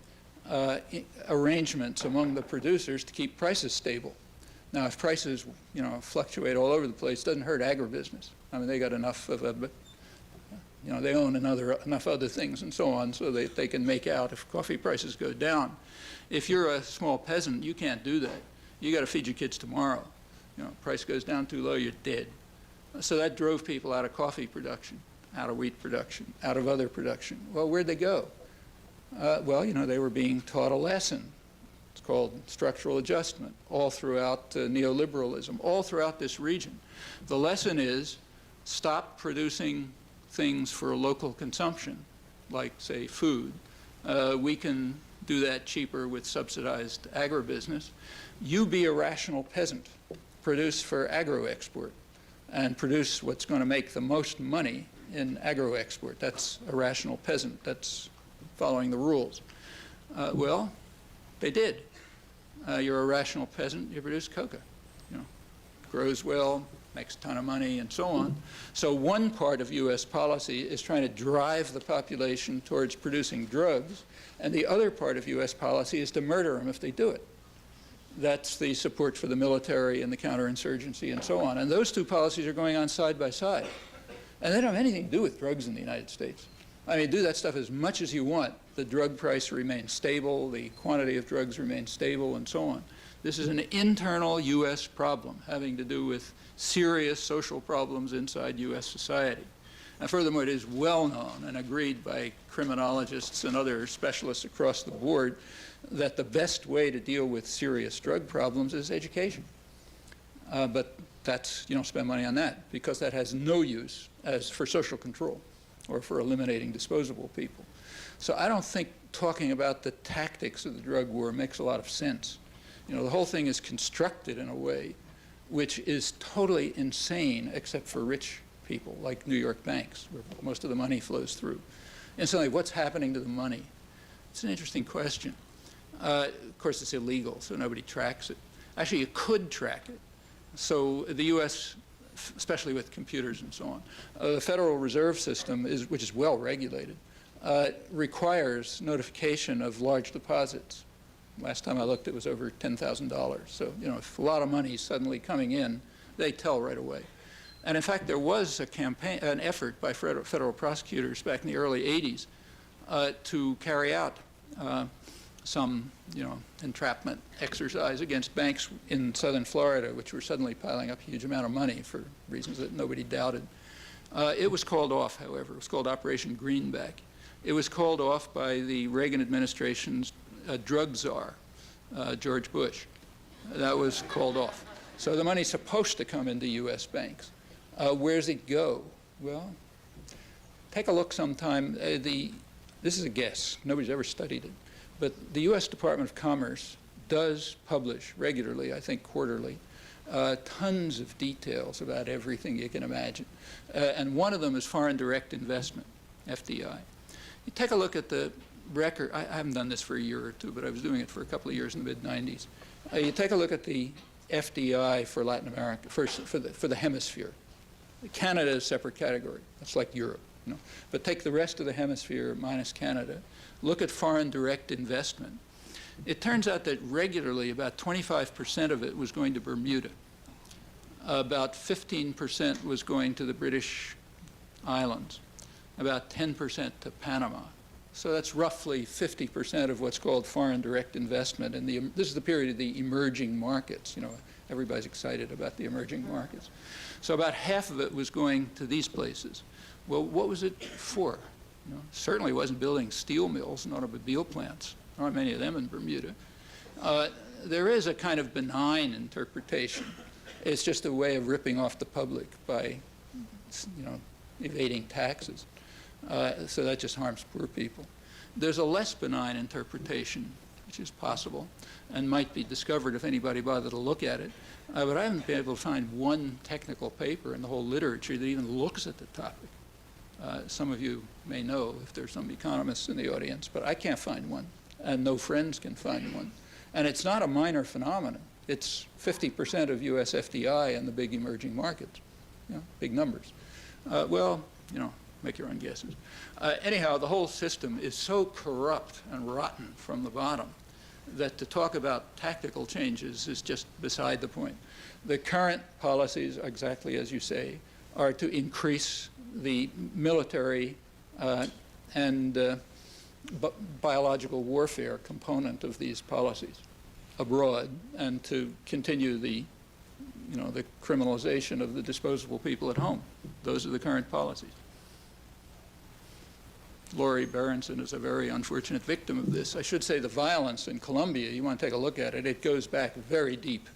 arrangements among the producers to keep prices stable. Now, if prices, fluctuate all over the place, it doesn't hurt agribusiness. I mean, they got enough of they own enough other things and so on, so they can make out if coffee prices go down. If you're a small peasant, you can't do that. You got to feed your kids tomorrow. Price goes down too low, you're dead. So that drove people out of coffee production, out of wheat production, out of other production. Well, where'd they go? They were being taught a lesson. It's called structural adjustment, all throughout neoliberalism, all throughout this region. The lesson is stop producing things for local consumption, like, say, food. We can do that cheaper with subsidized agribusiness. You be a rational peasant, produce for agro-export, and produce what's going to make the most money in agro-export. That's a rational peasant. That's following the rules. Well, they did. You're a rational peasant, you produce coca. Grows well, makes a ton of money, and so on. So one part of U.S. policy is trying to drive the population towards producing drugs, and the other part of U.S. policy is to murder them if they do it. That's the support for the military and the counterinsurgency and so on. And those two policies are going on side by side. And they don't have anything to do with drugs in the United States. I mean, do that stuff as much as you want. The drug price remains stable, the quantity of drugs remains stable, and so on. This is an internal U.S. problem having to do with serious social problems inside U.S. society. And furthermore, it is well known and agreed by criminologists and other specialists across the board that the best way to deal with serious drug problems is education. But you don't spend money on that because that has no use as for social control or for eliminating disposable people. So I don't think talking about the tactics of the drug war makes a lot of sense. The whole thing is constructed in a way which is totally insane except for rich people like New York banks, where most of the money flows through. And so what's happening to the money? It's an interesting question. Of course, it's illegal, so nobody tracks it. Actually, you could track it. So the U.S., especially with computers and so on, the Federal Reserve System, which is well regulated, requires notification of large deposits. Last time I looked, it was over $10,000. So, if a lot of money is suddenly coming in, they tell right away. And in fact, there was a campaign, an effort by federal prosecutors back in the early 80s to carry out some, entrapment exercise against banks in southern Florida, which were suddenly piling up a huge amount of money for reasons that nobody doubted. It was called off, however. It was called Operation Greenback. It was called off by the Reagan administration's drug czar, George Bush. That was called off. So the money's supposed to come into U.S. banks. Where's it go? Well, take a look sometime. This is a guess. Nobody's ever studied it. But the U.S. Department of Commerce does publish regularly, I think quarterly, tons of details about everything you can imagine. And one of them is foreign direct investment, FDI. You take a look at the record. I haven't done this for a year or two, but I was doing it for a couple of years in the mid-'90s. You take a look at the FDI for Latin America, for the hemisphere. Canada is a separate category. That's like Europe. But take the rest of the hemisphere minus Canada. Look at foreign direct investment. It turns out that regularly about 25% of it was going to Bermuda. About 15% was going to the British Islands. About 10% to Panama. So that's roughly 50% of what's called foreign direct investment. And this is the period of the emerging markets. Everybody's excited about the emerging markets. So about half of it was going to these places. Well, what was it for? Certainly wasn't building steel mills and automobile plants. There aren't many of them in Bermuda. There is a kind of benign interpretation. It's just a way of ripping off the public by, evading taxes. So that just harms poor people. There's a less benign interpretation, which is possible and might be discovered if anybody bothered to look at it. But I haven't been able to find one technical paper in the whole literature that even looks at the topic. Some of you may know if there's some economists in the audience, but I can't find one, and no friends can find one. And it's not a minor phenomenon. It's 50% of US FDI in the big emerging markets, big numbers. Make your own guesses. Anyhow, the whole system is so corrupt and rotten from the bottom that to talk about tactical changes is just beside the point. The current policies, exactly as you say, are to increase the military and biological warfare component of these policies abroad, and to continue the criminalization of the disposable people at home. Those are the current policies. Laurie Berenson is a very unfortunate victim of this. I should say the violence in Colombia, you want to take a look at it, it goes back very deep.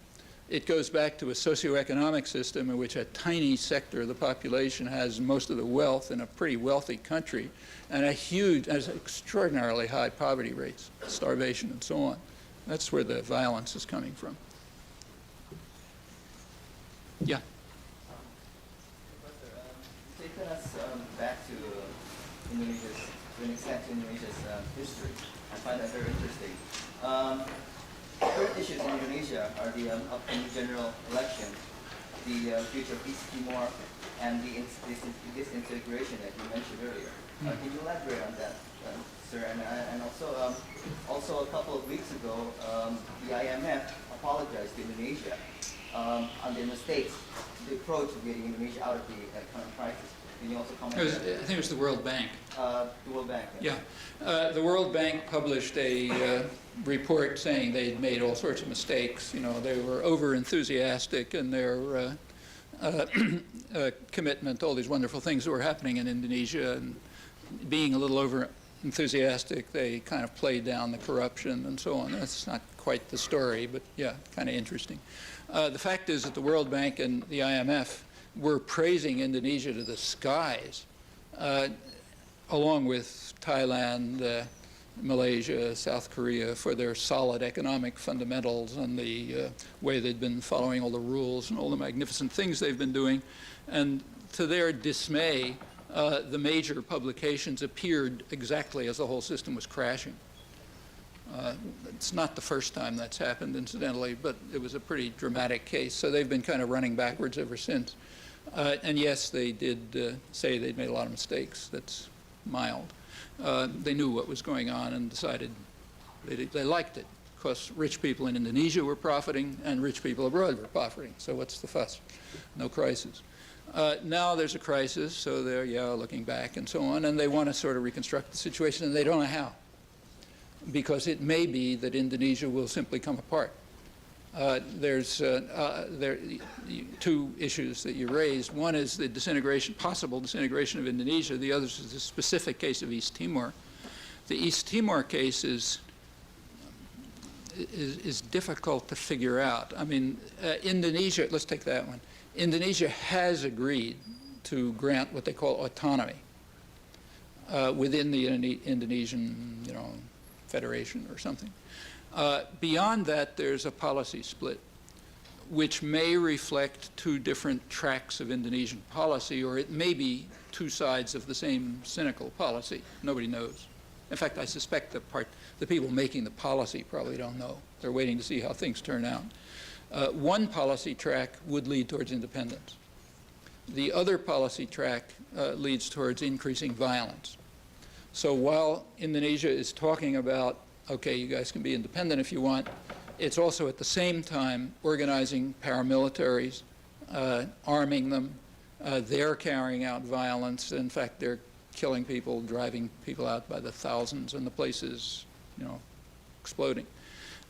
It goes back to a socioeconomic system in which a tiny sector of the population has most of the wealth in a pretty wealthy country, and extraordinarily high poverty rates, starvation and so on. That's where the violence is coming from. Yeah? Taking us back to Indonesia's, to an extent, to Indonesia's history. I find that very interesting. Current issues in Indonesia are the upcoming general election, the future of East Timor, and the disintegration that you mentioned earlier. Can you elaborate on that, sir? And also a couple of weeks ago, the IMF apologized to Indonesia on their mistakes, the approach of getting Indonesia out of the current crisis. Can you also comment on that? I think it was the World Bank. The World Bank. Yeah. The World Bank published a report saying they'd made all sorts of mistakes. They were over-enthusiastic in their commitment to all these wonderful things that were happening in Indonesia, and being a little over-enthusiastic, they kind of played down the corruption and so on. That's not quite the story, but yeah, kind of interesting. The fact is that the World Bank and the IMF were praising Indonesia to the skies, along with Thailand, Malaysia, South Korea, for their solid economic fundamentals and the way they'd been following all the rules and all the magnificent things they've been doing. And to their dismay, the major publications appeared exactly as the whole system was crashing. It's not the first time that's happened, incidentally, but it was a pretty dramatic case. So they've been kind of running backwards ever since. And yes, they did say they'd made a lot of mistakes. That's mild. They knew what was going on and decided they liked it, because rich people in Indonesia were profiting and rich people abroad were profiting. So what's the fuss? No crisis. Now there's a crisis, so they're, looking back and so on, and they want to sort of reconstruct the situation, and they don't know how. Because it may be that Indonesia will simply come apart. There's two issues that you raised. One is the possible disintegration of Indonesia. The other is the specific case of East Timor. The East Timor case is difficult to figure out. I mean, Indonesia, let's take that one. Indonesia has agreed to grant what they call autonomy within the Indonesian, federation or something. Beyond that, there's a policy split, which may reflect two different tracks of Indonesian policy, or it may be two sides of the same cynical policy. Nobody knows. In fact, I suspect the people making the policy probably don't know. They're waiting to see how things turn out. One policy track would lead towards independence. The other policy track leads towards increasing violence. So while Indonesia is talking about, okay, you guys can be independent if you want, it's also at the same time organizing paramilitaries, arming them. They're carrying out violence. In fact, they're killing people, driving people out by the thousands, and the place is, exploding.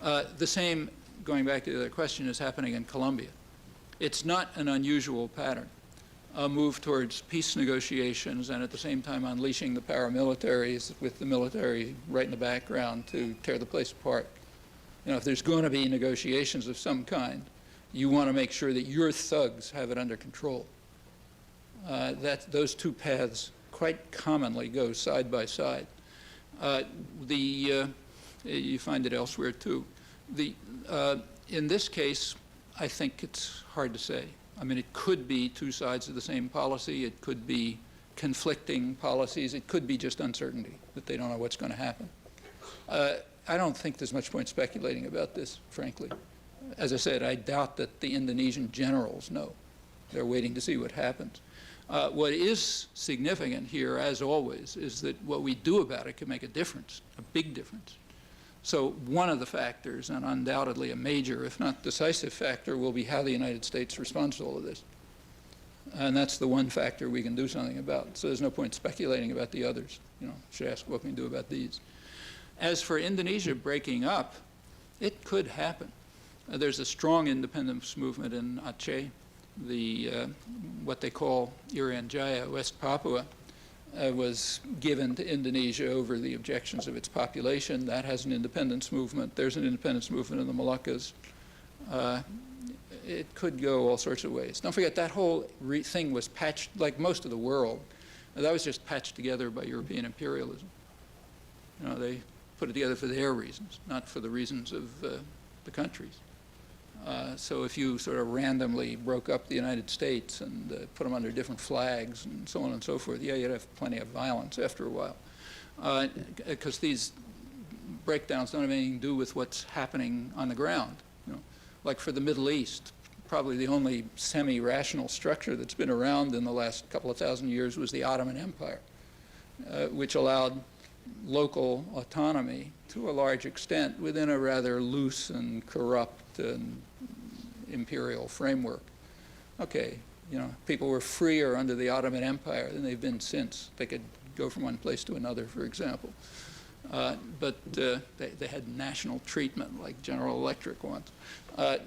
The same, going back to the other question, is happening in Colombia. It's not an unusual pattern. A move towards peace negotiations and at the same time unleashing the paramilitaries with the military right in the background to tear the place apart. If there's going to be negotiations of some kind, you want to make sure that your thugs have it under control. Those two paths quite commonly go side by side. You find it elsewhere too. In this case, I think it's hard to say. I mean, it could be two sides of the same policy. It could be conflicting policies. It could be just uncertainty, that they don't know what's going to happen. I don't think there's much point speculating about this, frankly. As I said, I doubt that the Indonesian generals know. They're waiting to see what happens. What is significant here, as always, is that what we do about it can make a difference, a big difference. So one of the factors, and undoubtedly a major, if not decisive factor, will be how the United States responds to all of this. And that's the one factor we can do something about. So there's no point speculating about the others. Should ask what we can do about these. As for Indonesia breaking up, it could happen. There's a strong independence movement in Aceh, what they call Irian Jaya, West Papua, was given to Indonesia over the objections of its population. That has an independence movement. There's an independence movement in the Moluccas. It could go all sorts of ways. Don't forget, that whole thing was patched, like most of the world, that was just patched together by European imperialism. They put it together for their reasons, not for the reasons of the countries. So if you sort of randomly broke up the United States and put them under different flags and so on and so forth, you'd have plenty of violence after a while. Because these breakdowns don't have anything to do with what's happening on the ground. Like for the Middle East, probably the only semi-rational structure that's been around in the last couple of thousand years was the Ottoman Empire, which allowed local autonomy to a large extent within a rather loose and corrupt and imperial framework. Okay, people were freer under the Ottoman Empire than they've been since. They could go from one place to another, for example. But they had national treatment like General Electric once. And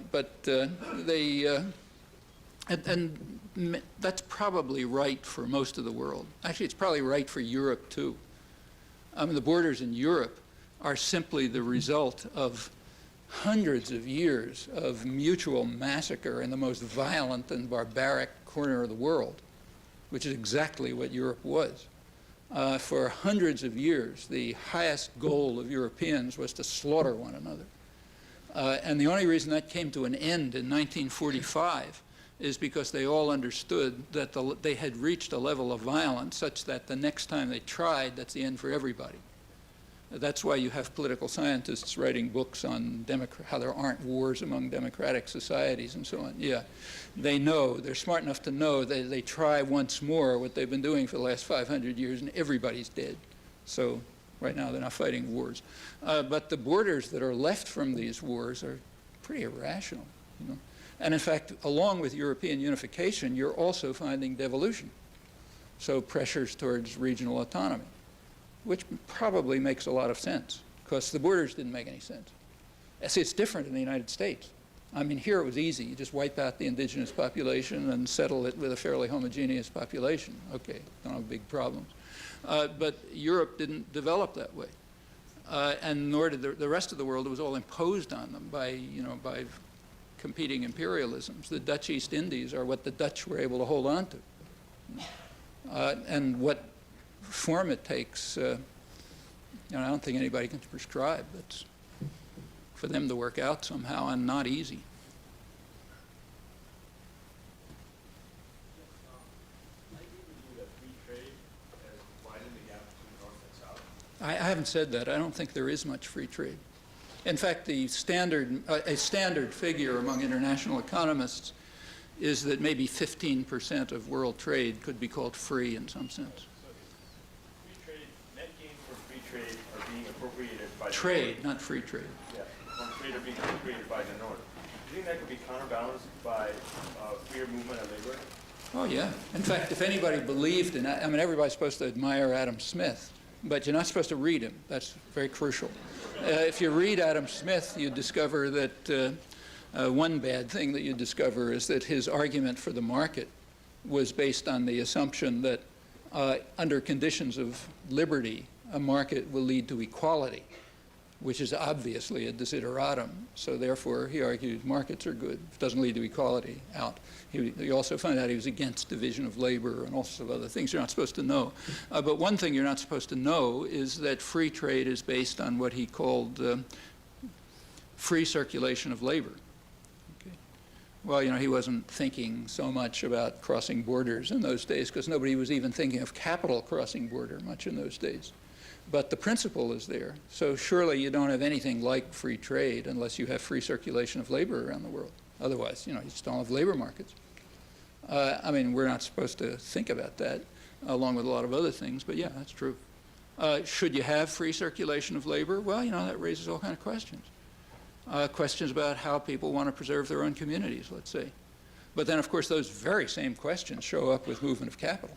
that's probably right for most of the world. Actually, it's probably right for Europe too. I mean, the borders in Europe are simply the result of hundreds of years of mutual massacre in the most violent and barbaric corner of the world, which is exactly what Europe was. For hundreds of years, the highest goal of Europeans was to slaughter one another. And the only reason that came to an end in 1945 is because they all understood that they had reached a level of violence such that the next time they tried, that's the end for everybody. That's why you have political scientists writing books on how there aren't wars among democratic societies and so on. Yeah, they know, they're smart enough to know that they try once more what they've been doing for the last 500 years and everybody's dead. So right now they're not fighting wars. But the borders that are left from these wars are pretty irrational. And in fact, along with European unification, you're also finding devolution. So pressures towards regional autonomy, which probably makes a lot of sense, because the borders didn't make any sense. See, it's different in the United States. I mean, here it was easy. You just wipe out the indigenous population and settle it with a fairly homogeneous population. Okay, don't have big problems. But Europe didn't develop that way. And nor did the rest of the world. It was all imposed on them by, by competing imperialisms. The Dutch East Indies are what the Dutch were able to hold on to. And what form it takes, I don't think anybody can prescribe. It's for them to work out somehow, and not easy. I haven't said that. I don't think there is much free trade. In fact, a standard figure among international economists is that maybe 15% of world trade could be called free in some sense. So free trade, net gains from free trade are being appropriated by trade, not free trade. Yeah, from trade are being appropriated by the North. Do you think that could be counterbalanced by freer movement of labor? Oh yeah. In fact, if anybody believed in, I mean, everybody's supposed to admire Adam Smith, but you're not supposed to read him. That's very crucial. If you read Adam Smith, you discover that one bad thing that you discover is that his argument for the market was based on the assumption that under conditions of liberty, a market will lead to equality, which is obviously a desideratum. So therefore, he argued markets are good. If it doesn't lead to equality, out. He also found out he was against division of labor and all sorts of other things you're not supposed to know. But one thing you're not supposed to know is that free trade is based on what he called free circulation of labor. Okay. Well, he wasn't thinking so much about crossing borders in those days, because nobody was even thinking of capital crossing border much in those days. But the principle is there. So surely you don't have anything like free trade unless you have free circulation of labor around the world. Otherwise, you just don't have labor markets. I mean, we're not supposed to think about that, along with a lot of other things, but yeah, that's true. Should you have free circulation of labor? Well, that raises all kinds of questions. Questions about how people want to preserve their own communities, let's say. But then, of course, those very same questions show up with movement of capital.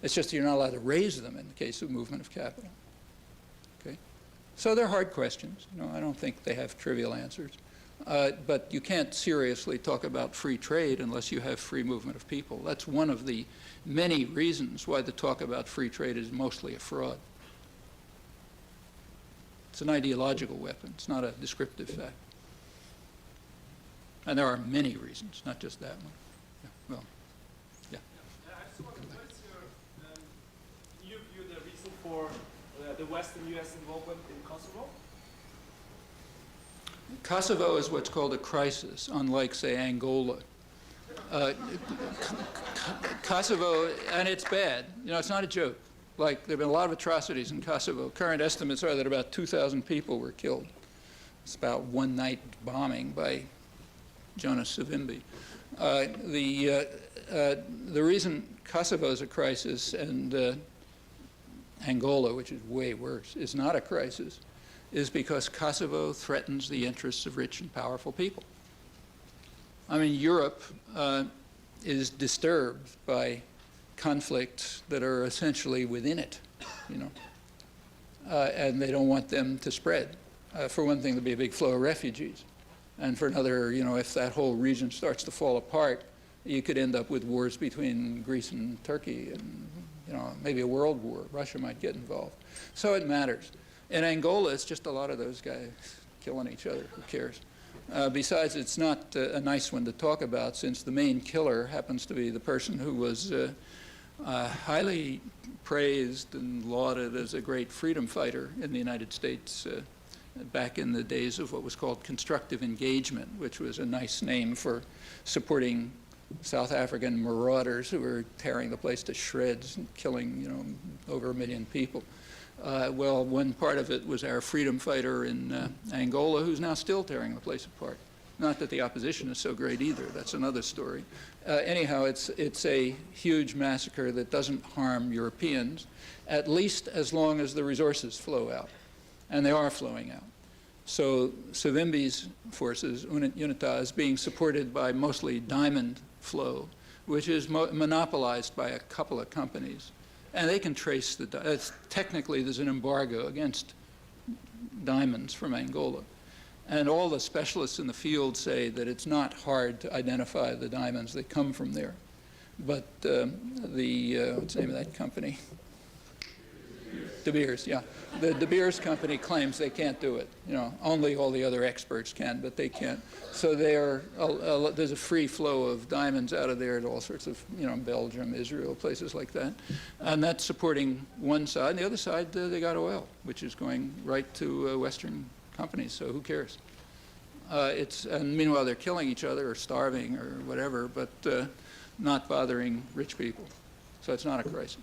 It's just you're not allowed to raise them in the case of movement of capital. Okay? So they're hard questions. I don't think they have trivial answers. But you can't seriously talk about free trade unless you have free movement of people. That's one of the many reasons why the talk about free trade is mostly a fraud. It's an ideological weapon. It's not a descriptive fact. And there are many reasons, not just that one. Yeah, well, yeah. I just wonder, what is your view, the reason for the Western U.S. involvement in Kosovo? Kosovo is what's called a crisis, unlike, say, Angola. Kosovo, and it's bad. It's not a joke. Like, there have been a lot of atrocities in Kosovo. Current estimates are that about 2,000 people were killed. It's about one night bombing by Jonas Savimbi. The reason Kosovo is a crisis and Angola, which is way worse, is not a crisis, is because Kosovo threatens the interests of rich and powerful people. I mean, Europe is disturbed by conflicts that are essentially within it, and they don't want them to spread. For one thing, there'll be a big flow of refugees. And for another, if that whole region starts to fall apart, you could end up with wars between Greece and Turkey and, maybe a world war. Russia might get involved. So it matters. In Angola, it's just a lot of those guys killing each other. Who cares? Besides, it's not a nice one to talk about, since the main killer happens to be the person who was highly praised and lauded as a great freedom fighter in the United States back in the days of what was called constructive engagement, which was a nice name for supporting South African marauders who were tearing the place to shreds and killing, over 1 million people. Well, one part of it was our freedom fighter in Angola, who's now still tearing the place apart. Not that the opposition is so great either. That's another story. Anyhow, it's a huge massacre that doesn't harm Europeans, at least as long as the resources flow out. And they are flowing out. So Savimbi's forces, UNITA, is being supported by mostly diamond flow, which is monopolized by a couple of companies. And they can trace technically there's an embargo against diamonds from Angola. And all the specialists in the field say that it's not hard to identify the diamonds that come from there. But what's the name of that company? De Beers, yeah. The De Beers company claims they can't do it. You know, only all the other experts can, but they can't. So there's a free flow of diamonds out of there to all sorts of, you know, Belgium, Israel, places like that. And that's supporting one side. And the other side, they got oil, which is going right to Western companies, so who cares? And meanwhile, they're killing each other or starving or whatever, but not bothering rich people. So it's not a crisis.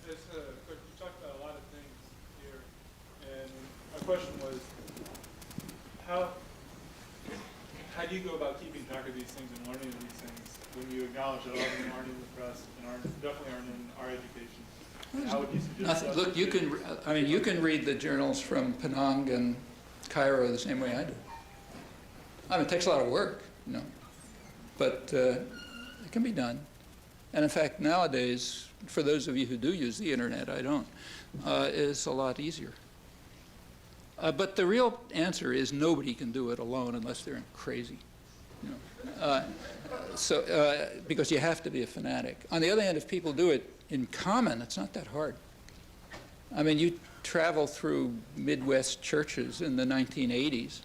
You talked about a lot of things here, and my question was, how do you go about keeping track of these things and learning of these things when you acknowledge that a lot of them aren't in the press and definitely aren't in our education? How would you suggest that? Look, you can read the journals from Penang and Cairo the same way I do. I mean, it takes a lot of work, you know, but it can be done. And in fact, nowadays, for those of you who do use the internet, I don't, it's a lot easier. But the real answer is nobody can do it alone unless they're crazy, you know. Because you have to be a fanatic. On the other hand, if people do it in common, it's not that hard. I mean, you travel through Midwest churches in the 1980s.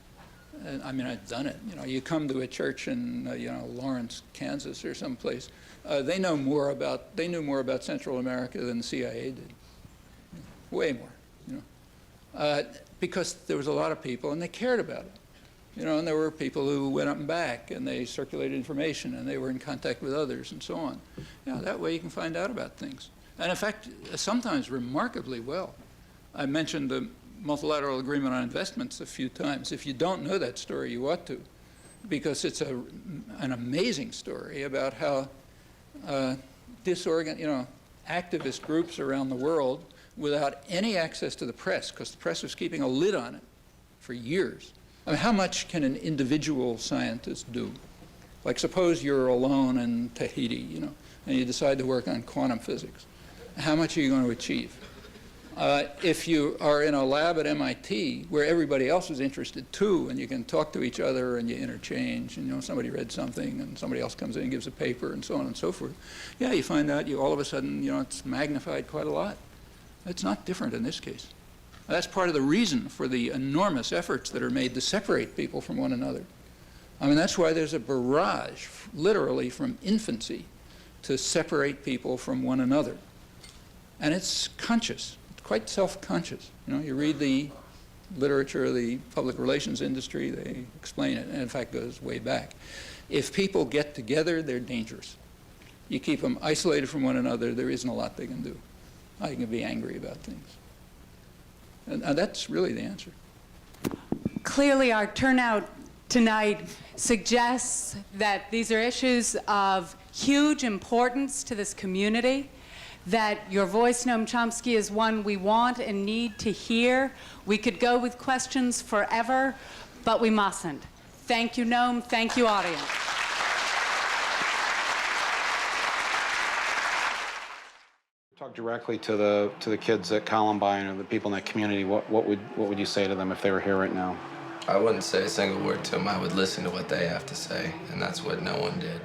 And, I mean, I've done it. You know, you come to a church in, you know, Lawrence, Kansas, or someplace. They knew more about Central America than the CIA did. Way more, you know, because there was a lot of people and they cared about it. You know, and there were people who went up and back, and they circulated information, and they were in contact with others, and so on. You know, that way you can find out about things. And in fact, sometimes remarkably well. I mentioned the multilateral agreement on investments a few times. If you don't know that story, you ought to, because it's an amazing story about how activist groups around the world, without any access to the press, because the press was keeping a lid on it for years. I mean, how much can an individual scientist do? Like, suppose you're alone in Tahiti, you know, and you decide to work on quantum physics. How much are you going to achieve? If you are in a lab at MIT where everybody else is interested too, and you can talk to each other and you interchange, and, you know, somebody read something and somebody else comes in and gives a paper and so on and so forth, yeah, you find out all of a sudden, you know, it's magnified quite a lot. It's not different in this case. That's part of the reason for the enormous efforts that are made to separate people from one another. I mean, that's why there's a barrage, literally from infancy, to separate people from one another. And it's conscious, it's quite self-conscious. You know, you read the literature of the public relations industry, they explain it, and in fact goes way back. If people get together, they're dangerous. You keep them isolated from one another, there isn't a lot they can do. I can be angry about things. And that's really the answer. Clearly, our turnout tonight suggests that these are issues of huge importance to this community, that your voice, Noam Chomsky, is one we want and need to hear. We could go with questions forever, but we mustn't. Thank you, Noam. Thank you, audience. Talk directly to the kids at Columbine or the people in that community. What would you say to them if they were here right now? I wouldn't say a single word to them. I would listen to what they have to say, and that's what no one did.